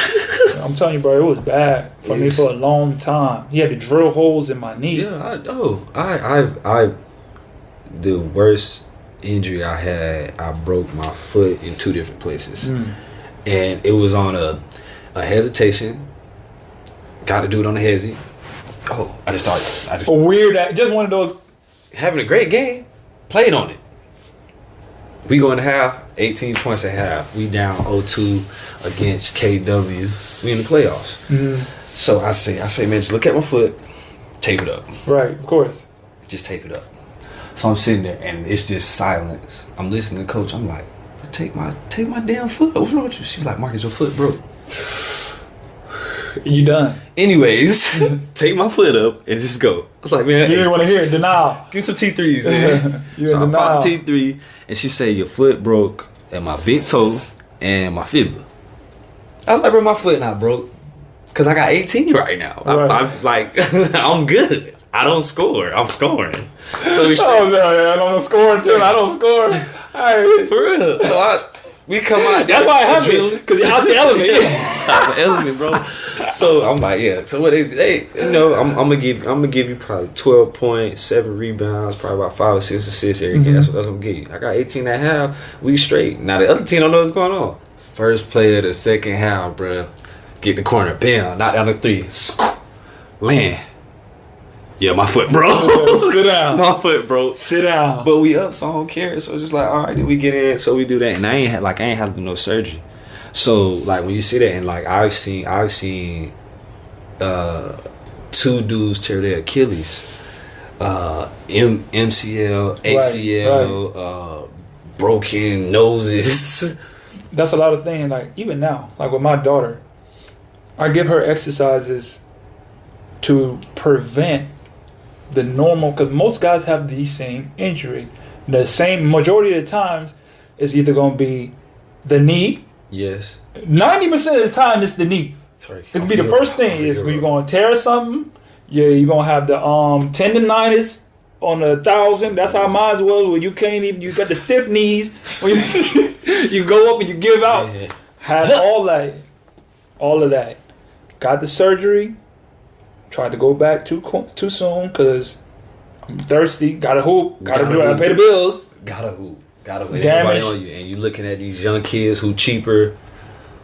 I'm telling you, bro, it was bad for me for a long time. He had to drill holes in my knee. Yeah, I the worst injury I had, I broke my foot in 2 different places. And it was on a hesitation. Got to do it on a hezi. Oh, Just one of those. having a great game, played on it. We go in half, 18 points at half. We down 0-2 against KW. We in the playoffs. So I say, man, just look at my foot, tape it up. Right, of course. Just tape it up. So I'm sitting there and it's just silence. I'm listening to coach. I'm like, take my damn foot. What's wrong with you? She's like, Marcus, your foot broke. You done. Anyways, take my foot up and just go. I was like, man, You didn't want to hear it. Denial. give me some T3s, man. You So I in popped denial. the T3 and she said, your foot broke at my big toe and my fibula. I was like, bro, my foot not broke. Cause I got 18 right now. Right. I'm like, I'm good. I don't score. I'm scoring. So we Oh, no, I don't score too. I don't score. Right. for real. So we come out. That's why I have it. Because you're out the element. Out the element, bro. So I'm like, yeah. So what they you know, I'm gonna give you probably 12 points, 7 rebounds, probably about 5 or 6 assists every game. That's what I'm gonna give you. I got 18 and a half. We straight. Now the other team don't know what's going on. First play of the second half, bro. Get in the corner, bam, knock down the 3. Land. Yeah, my foot broke. Sit down. My foot broke. Sit down. But we up, so I don't care. So it's just like, all right, then we get in, so we do that, and I ain't had to do no surgery. So like when you see that, and like I've seen 2 dudes tear their Achilles, MCL, ACL, broken noses. That's a lot of things. Like even now, like with my daughter, I give her exercises to prevent the normal, because most guys have the same injury. The same majority of the times, it's either going to be the knee. Yes. 90% of the time, it's the knee. Sorry. It'll be the first thing is when you're going to tear something. Yeah, you're going to have the tendonitis on the 1,000. That's how mine was. When you can't even, you got the stiff knees. When you go up and you give out. Yeah. Had all of that. Got the surgery. Tried to go back too soon because I'm thirsty. Got to hoop. Got to pay the bills. Gotta hoop. And Damage. everybody on you, and you looking at these young kids who cheaper.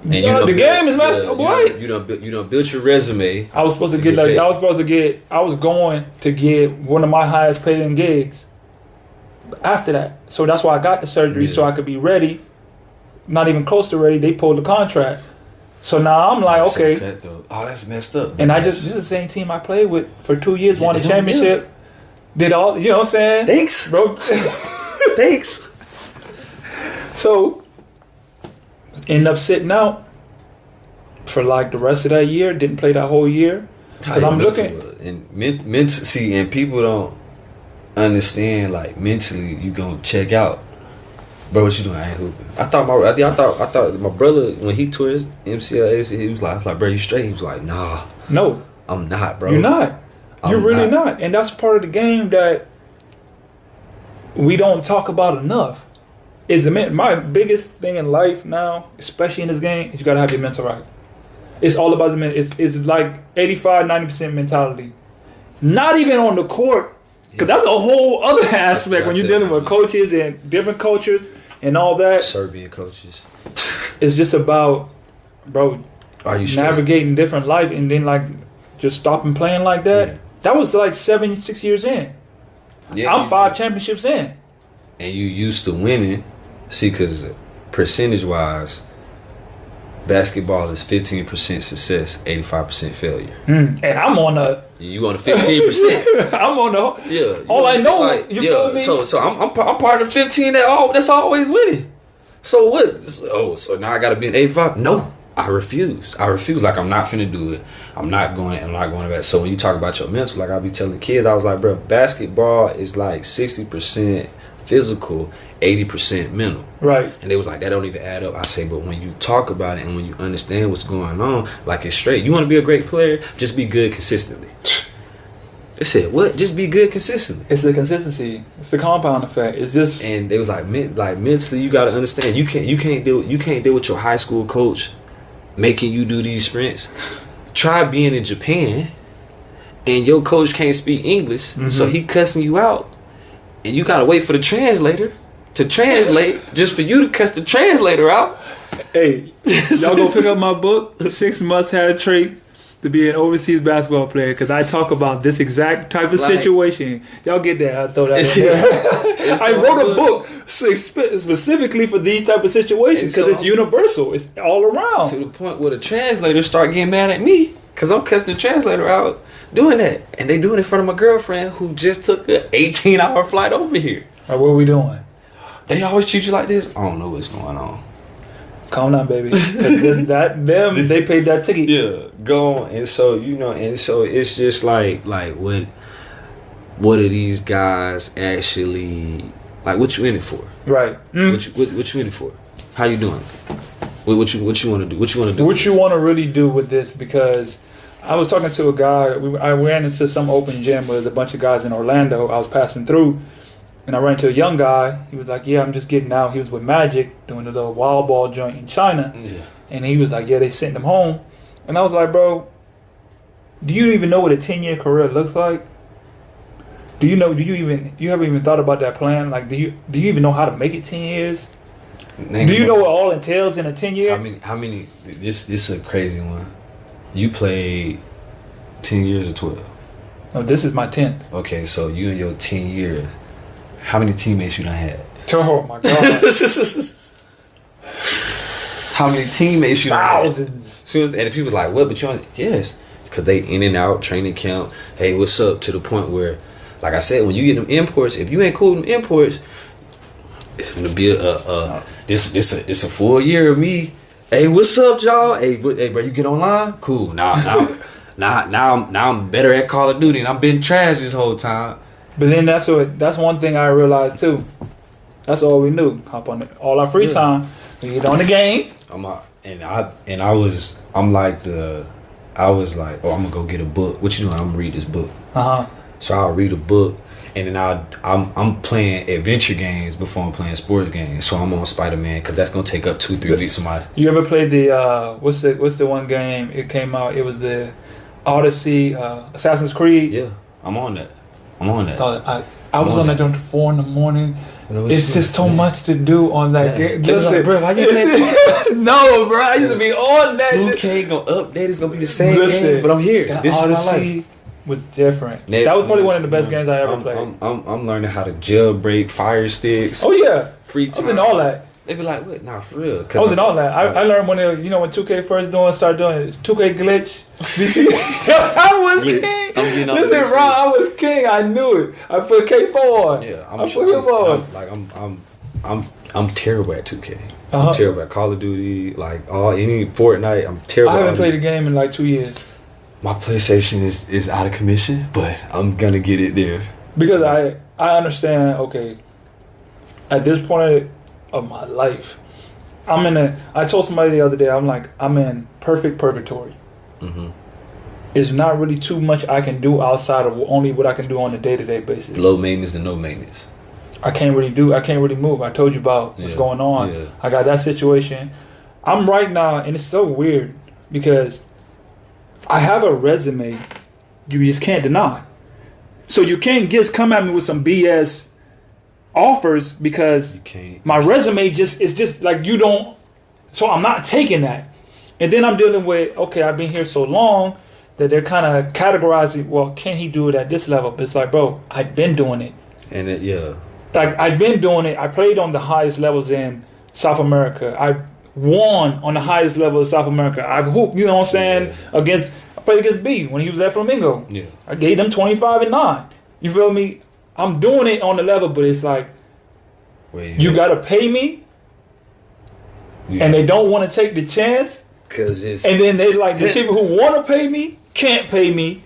And The game is messed up, boy. You done built your resume. I was supposed to get get paid. I was going to get one of my highest paying gigs after that. So that's why I got the surgery, so I could be ready. Not even close to ready. They pulled the contract. So now I'm like, okay. Oh, that's messed up. And this is the same team I played with for 2 years, won a they don't championship. Did all, you know what I'm saying? Thanks. Bro. Thanks. So, end up sitting out for like the rest of that year. Didn't play that whole year. Because I'm looking. And see, and people don't understand, like, mentally, you gonna check out. Bro, what you doing? I ain't hooping. I thought my brother, when he tore his MCL, he was like, bro, you straight? He was like, nah. No. I'm not, bro. You're not. You're really not. And that's part of the game that we don't talk about enough. My biggest thing in life now, especially in this game, is you gotta have your mental right. It's all about the mental. It's like 85-90% mentality. Not even on the court, because that's a whole other aspect when you're dealing with coaches and different cultures and all that. Serbian coaches. It's just about, bro, Are you straight? navigating different life and then like just stopping playing like that. Yeah. That was like 6 years in. Yeah, I'm 5 championships in. And you used to winning. See, because percentage-wise, basketball is 15% success, 85% failure. And I'm on the. You on the 15%. I'm on the. Yeah. All I know. You feel me? So I'm part of the 15 that's always winning. So what? So now I got to be an 85? No. I refuse. Like, I'm not finna do it. I'm not going to back. So when you talk about your mental, like I be telling kids, I was like, bro, basketball is like 60% physical, 80% mental. Right. And they was like, that don't even add up. I say, but when you talk about it and when you understand what's going on, like, it's straight. You want to be a great player? Just be good consistently. They said, what? Just be good consistently. It's the consistency. It's the compound effect. It's just. And they was like mentally, you got to understand. You can't deal with your high school coach making you do these sprints. Try being in Japan and your coach can't speak English, so he cussing you out, and you gotta wait for the translator to translate just for you to cuss the translator out. Hey, y'all go pick up my book, 6 Must-Have Traits to be an overseas basketball player, because I talk about this exact type of situation. Y'all get that? I throw that in there. I wrote a book specifically for these type of situations because it's universal. It's all around. To the point where the translators start getting mad at me because I'm cussing the translator out doing that. And they do it in front of my girlfriend who just took an 18-hour flight over here. All right, what are we doing? They always treat you like this. I don't know what's going on. Calm down, baby. They paid that ticket. Yeah, go on. And so, it's just like what are these guys actually, like, what you in it for? Right. What you in it for? How you doing? What you want to do? What you want to do? What you want to really do with this? Because I was talking to a guy. I ran into some open gym with a bunch of guys in Orlando. I was passing through. And I ran into a young guy. He was like, yeah, I'm just getting out. He was with Magic doing a little wild ball joint in China. Yeah. And he was like, yeah, they sent him home. And I was like, bro, do you even know what a 10-year career looks like? You haven't even thought about that plan? Like, do you even know how to make it 10 years? Do you know what all entails in a 10-year? How many, this is a crazy one. You played 10 years or 12? No, this is my 10th. Okay, so you in your 10 years. How many teammates you done had? Oh my God. How many teammates you done Thousands. had? And the people like, what? But you on? Yes. Because they in and out, training camp. Hey, what's up? To the point where, like I said, when you get them imports, if you ain't cool with them imports, it's gonna be it's a full year of me. Hey, what's up, y'all? Hey, bro, you get online? Cool. Now I'm better at Call of Duty, and I've been trash this whole time. But then that's one thing I realized too. That's all we knew. Hop on it. All our free time, we get on the game. I was like, oh, I'm gonna go get a book. What you doing? I'm gonna read this book. So I'll read a book, and then I'm playing adventure games before I'm playing sports games. So I'm on Spider-Man because that's gonna take up 2-3 weeks of my. You ever played the what's the one game? It came out. It was the Odyssey, Assassin's Creed. Yeah, I'm on that. I was on that during 4 a.m. It's just so much to do on that game. Listen, like, bro, why you playing 2K? No, bro, I used to be on that. 2K gonna update. It's gonna be the same game, but I'm here. This Odyssey is my life. Was different. Netflix, that was probably one of the best games I ever played. I'm learning how to jailbreak fire sticks. Oh yeah, free time. I was in all that. They be like, what? Nah, for real. I was in all that. I learned when when 2K first started doing it. 2K glitch. I was glitch. King. Listen, bro, I was king. I knew it. I put K4 on. Yeah, I put him on. I'm terrible at 2K. I'm terrible at Call of Duty. Like any Fortnite, I'm terrible. I haven't played a game in like 2 years. My PlayStation is out of commission, but I'm gonna get it there. Because I understand. Okay, at this point of my life, I told somebody the other day, I'm in perfect purgatory. Mm-hmm. It's not really too much I can do outside of only what I can do on a day-to-day basis. Low maintenance and no maintenance. I can't really move. I told you about what's going on. Yeah. I got that situation. I'm right now, and it's so weird because I have a resume you just can't deny. So you can't just come at me with some BS offers because my resume is just like you don't. So I'm not taking that. And then I'm dealing with, okay, I've been here so long that they're kind of categorizing, well, can he do it at this level? But it's like, bro, I've been doing it. And Like, I've been doing it. I played on the highest levels in South America. won on the highest level of South America. I've hooped, you know what I'm saying, I played against B when he was at Flamingo. Yeah. I gave them 25-9. You feel me? I'm doing it on the level, but it's like, you got to pay me, and they don't want to take the chance. And then they like, the people who want to pay me can't pay me.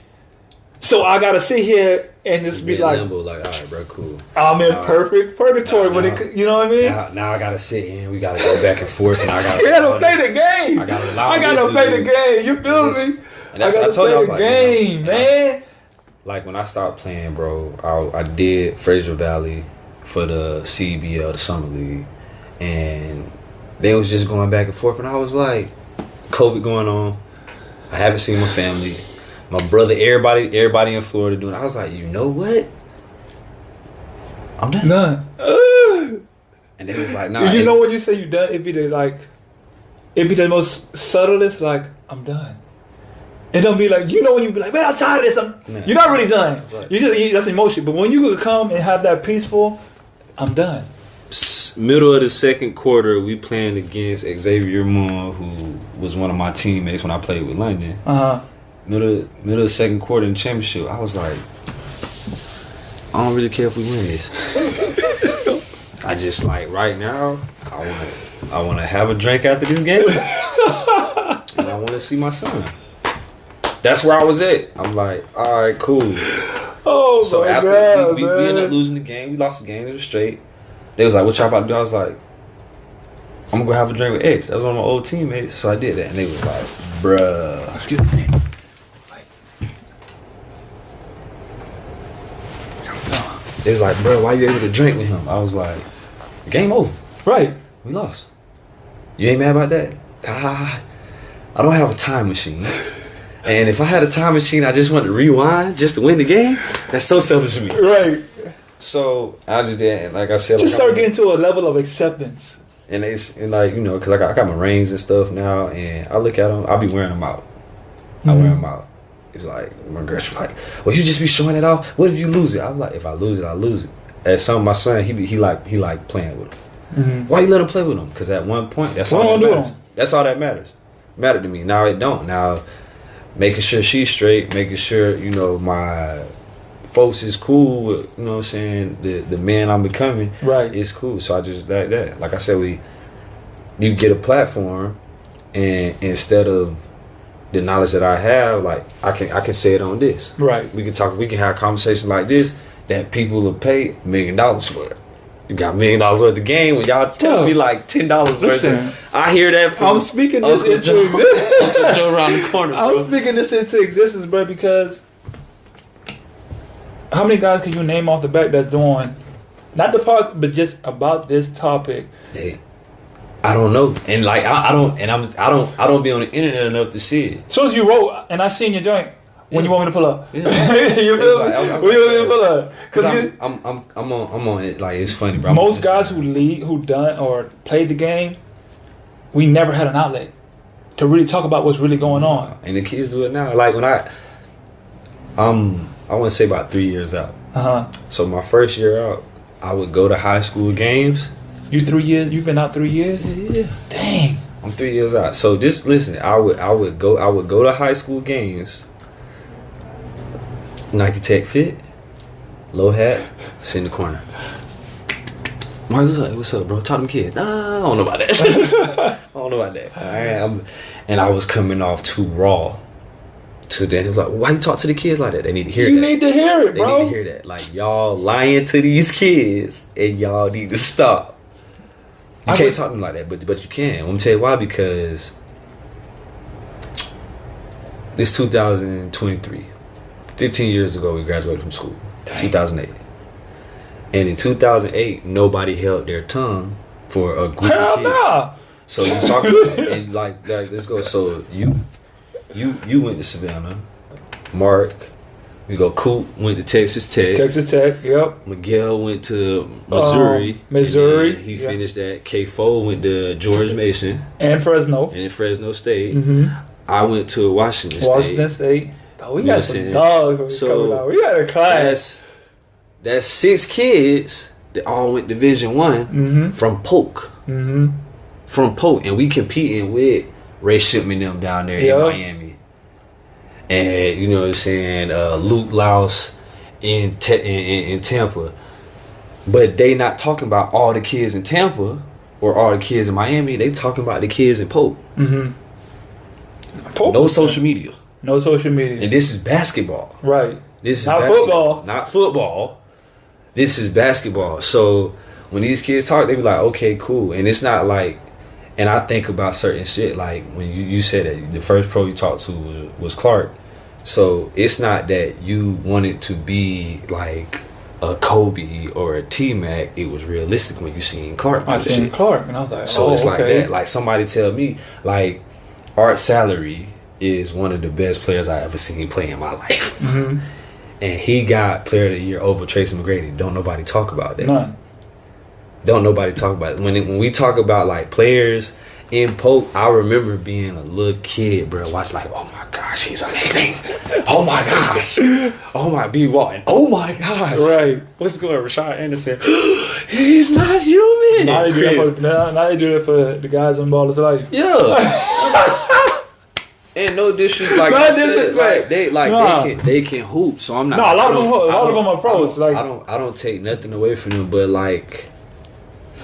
So I got to sit here and just be like, limbo, like, all right, bro, cool. I'm in perfect purgatory when it, you know what I mean? Now I got to sit here and we got to go back and forth, and I got to play the game. I got to play the game. You feel me? And that's what I told you. I was like, game, man. Like when I started playing, bro, I did Fraser Valley for the CBL, the Summer League, and they was just going back and forth, and I was like, COVID going on, I haven't seen my family, my brother, everybody in Florida doing it. I was like, you know what? I'm done. And they was like, nah. You know when you say you done, it'd be the most subtlest, like, I'm done. It don't be like, you know when you be like, man, I'm tired of this. You're not really done. That's emotion. But when you could come and have that peaceful, I'm done. Middle of the second quarter, we playing against Xavier Moore, who was one of my teammates when I played with London. Middle of the second quarter in the championship, I was like, I don't really care if we win this. I just like right now, I want to have a drink after this game, and I want to see my son. That's where I was at. I'm like, all right, cool. Oh, so after God, we ended up losing the game, we lost the game. It was straight. They was like, what y'all about to do? I was like, I'm gonna go have a drink with X. That was one of my old teammates, so I did that. And they was like, bruh. Excuse me. They was like, bruh, why you able to drink with him? I was like, game over. Right. We lost. You ain't mad about that? I don't have a time machine. And if I had a time machine, I just want to rewind just to win the game. That's so selfish of me. Right. So I just did, and like I said, just start getting to a level of acceptance. And like, you know, cause I got my rings and stuff now, and I look at them, I'll be wearing them out. I wear them out. It was like my girl was like, well, you just be showing it off. What if you lose it? I was like, if I lose it, I lose it. At some, my son, he like playing with them. Why you let him play with them? Cause at one point, that's all that matters. That's all that matters. Mattered to me. Now it don't. Now making sure she's straight, making sure, you know, my folks is cool with, you know what I'm saying, the man I'm becoming, right, is cool. So I just like that. Like I said, you get a platform, and instead of the knowledge that I have, like I can say it on this. Right. We can have conversations like this that people will pay $1 million for it. You got $1 million worth of game when y'all tell me like $10 worth of. I hear that from I'm speaking this into existence. Uncle Joe around the corner. I'm speaking this into existence, bro, because how many guys can you name off the back that's doing not the part, but just about this topic? Hey, I don't know, and like I don't be on the internet enough to see it. As soon as you wrote, and I seen your joint. When you want me to pull up, yeah. You feel me? When you want me to pull up, because I'm on it. Like it's funny, bro. Most guys who done or played the game, we never had an outlet to really talk about what's really going on. And the kids do it now. Like when I want to say about 3 years out. So my first year out, I would go to high school games. You 3 years? You've been out 3 years? Yeah. Dang. I'm 3 years out. So just listen. I would go to high school games. Nike Tech fit, low hat, sit in the corner. Mark, what's up, bro? Talk to them kids. Nah, I don't know about that. I don't know about that. And I was coming off too raw. To them, it was like, why you talk to the kids like that? They need to hear that. You need to hear it, bro. They need to hear that. Like, y'all lying to these kids, and y'all need to stop. You can't talk to them like that, but you can. Let me tell you why. Because this 2023. 15 years ago, we graduated from school. Dang. 2008. And in 2008, nobody held their tongue for a group of kids. Nah. So you talking and like let's go. So you went to Savannah. Mark, we go. Coop went to Texas Tech. Texas Tech, yep. Miguel went to Missouri. Missouri. He finished at K4. Went to George Mason and Fresno. And Fresno State. I went to Washington State. Oh, we got some dogs coming out. We got a class. That's 6 kids that all went Division 1 from Polk. from Polk, and we competing with Ray Shipman them down there in Miami, and you know what I'm saying, Luke Laus in Tampa, but they not talking about all the kids in Tampa or all the kids in Miami. They talking about the kids in Polk. Polk. No social media. No social media. And this is basketball. Right. This is not basketball. football. Not football. This is basketball. So when these kids talk, they be like, okay, cool. And it's not like, and I think about certain shit, like when you said that the first pro you talked to was Clark. So it's not that you wanted to be like a Kobe or a T-Mac. It was realistic when you seen Clark. I seen Clark, and I was like, so it's like that. Like somebody tell me, like Art Salary is one of the best players I ever seen play in my life. And he got Player of the Year over Tracy McGrady. Don't nobody talk about that. None. Don't nobody talk about it. When we talk about like players in Polk, I remember being a little kid, bro, watch like, oh my gosh, he's amazing. Oh my gosh. Oh my, B. Walton. Oh my gosh. Right. What's going on? Rashad Anderson. He's not human. Now they do it for the guys on Ball of Life. Yeah. And no disrespect, like I said, like they can hoop. So I'm not. No, a lot of them are pros. I don't take nothing away from them, but like,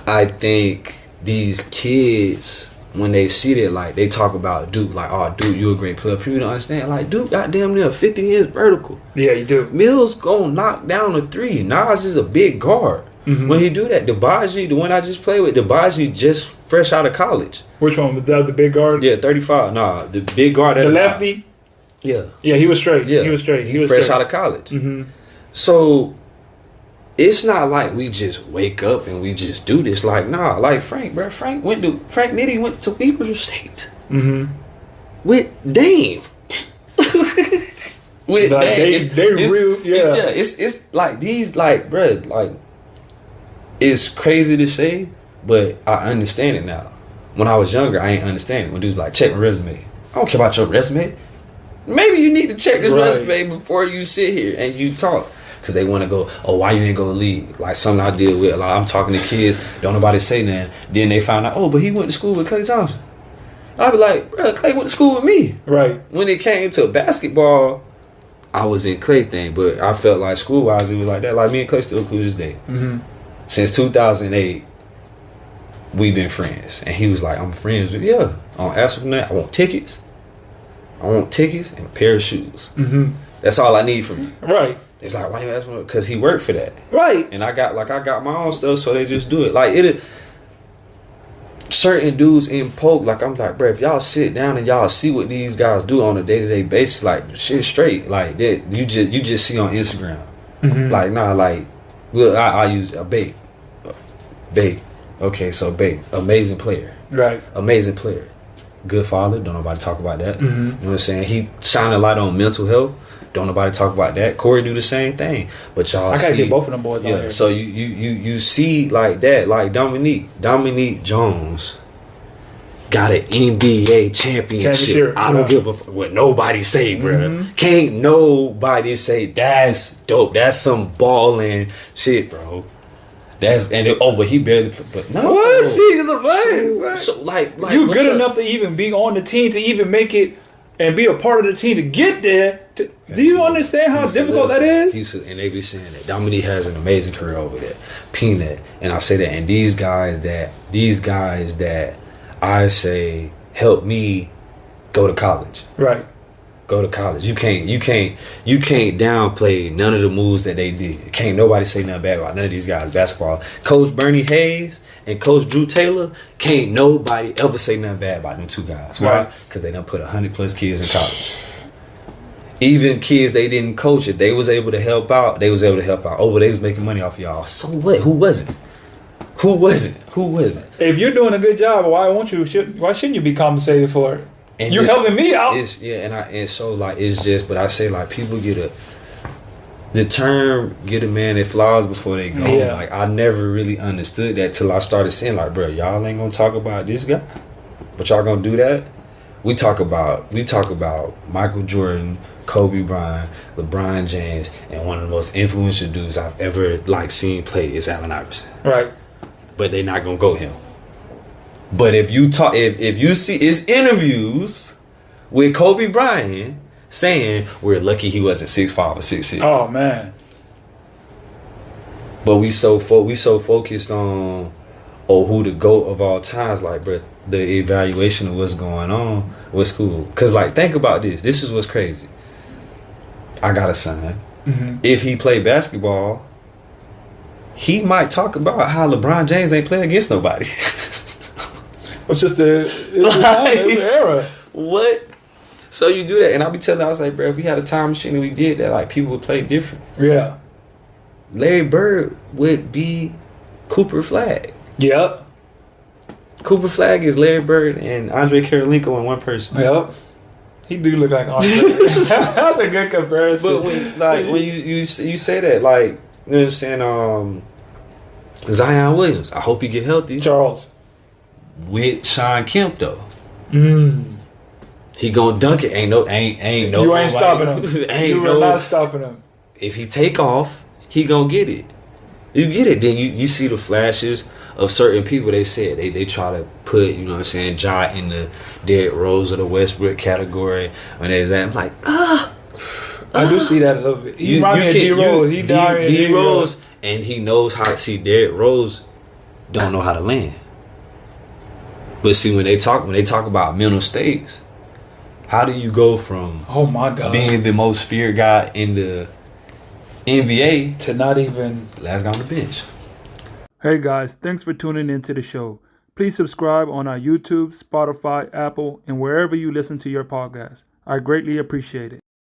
I think these kids, when they see that, like they talk about Duke, like, oh Duke, you a great player. People don't understand, like Duke got damn near 50 inch vertical. Yeah, you do. Mills gonna knock down a three. Nas is a big guard. When he do that, Dibaji, the one I just played with, Dibaji just fresh out of college. Which one? The big guard? Yeah, 35. Nah, the big guard. The lefty? Yeah. Yeah, he was straight. Yeah. He was straight. He was fresh out of college. So it's not like we just wake up and we just do this. Like, nah, like Frank Nitty went to Weber State. With Dame. With like Dame. It's like these, like, bruh, like, it's crazy to say, but I understand it now. When I was younger, I ain't understand it. When dudes like, check my resume. I don't care about your resume. Maybe you need to check this resume before you sit here and you talk. Because they want to go, oh, why you ain't go to league? Like something I deal with. Like I'm talking to kids, don't nobody say nothing. Then they find out, oh, but he went to school with Klay Thompson. I'd be like, bro, Klay went to school with me. Right. When it came to basketball, I was in Klay thing, but I felt like school-wise, it was like that. Like me and Klay still cool to this day. Since 2008, we've been friends. And he was like, I'm friends with you. I don't ask for nothing. I want tickets. And a pair of shoes. That's all I need from you. Right. It's like, why you asking for it? Because he worked for that. Right. And I got my own stuff, so they just do it. Like, certain dudes in Polk, like, I'm like, bro, if y'all sit down and y'all see what these guys do on a day-to-day basis, like, shit straight. Like, that you just see on Instagram. Like, nah, like, well, I use a Babe. Okay, so Babe, amazing player. Right. Amazing player. Good father. Don't nobody talk about that. You know what I'm saying? He shine a light on mental health. Don't nobody talk about that. Corey do the same thing. But y'all see. I gotta get both of them boys on here. So you see like that, like Dominique Jones got an NBA championship. I don't give a fuck what nobody say, bro. Can't nobody say that's dope. That's some balling shit, bro. But he barely. But no, what? He's the man. So like you good enough to even be on the team to even make it and be a part of the team to get there. Do you understand how difficult that is? And they be saying that Dominique has an amazing career over there. Peanut, and I say that, and these guys that I say help me go to college. Right. Go to college. You can't downplay none of the moves that they did. Can't nobody say nothing bad about none of these guys. Basketball. Coach Bernie Hayes and Coach Drew Taylor, can't nobody ever say nothing bad about them two guys. Why? Because they done put 100+ kids in college. Even kids they didn't coach, if they was able to help out, they was able to help out. Oh, but they was making money off of y'all. So what? Who wasn't? If you're doing a good job, why shouldn't you be compensated for it? And you helping me out. But I say like people get a man their flowers before they go. Yeah. Like I never really understood that till I started saying like, bro, y'all ain't gonna talk about this guy, but y'all gonna do that. We talk about Michael Jordan, Kobe Bryant, LeBron James, and one of the most influential dudes I've ever seen play is Allen Iverson. Right. But they not gonna go him. But if you talk, if you see his interviews with Kobe Bryant saying we're lucky he wasn't 6'5" or 6'6". Oh man. But we so focused on who the GOAT of all times. Like, bro, the evaluation of what's going on was cool. Cause like, think about this. This is what's crazy. I got a son. Mm-hmm. If he played basketball, he might talk about how LeBron James ain't play against nobody. It's just the era. What? So you do that, and I'll be telling. I was like, bro, if we had a time machine and we did that, like people would play different. Yeah. Larry Bird would be Cooper Flagg. Yep. Cooper Flagg is Larry Bird and Andre Karolinko in one person. Yep. He do look like Andre. That's a good comparison. But when you say that, like, you know what I'm saying, Zion Williams, I hope he get healthy. Charles. With Sean Kemp though. He gonna dunk it. Ain't no. You ain't stopping him. You are not stopping him. If he take off, he gonna get it. You get it. Then you see the flashes of certain people. They said they try to put, you know what I'm saying, Ja in the Derrick Rose or the Westbrook category. When they that, I'm like, I do see that a little bit. He reminds me of D Rose. He died D Rose, and he knows how to see. Derrick Rose don't know how to land. But see, when they talk about mental states, how do you go from being the most feared guy in the NBA to not even last guy on the bench? Hey guys, thanks for tuning into the show. Please subscribe on our YouTube, Spotify, Apple, and wherever you listen to your podcast. I greatly appreciate it.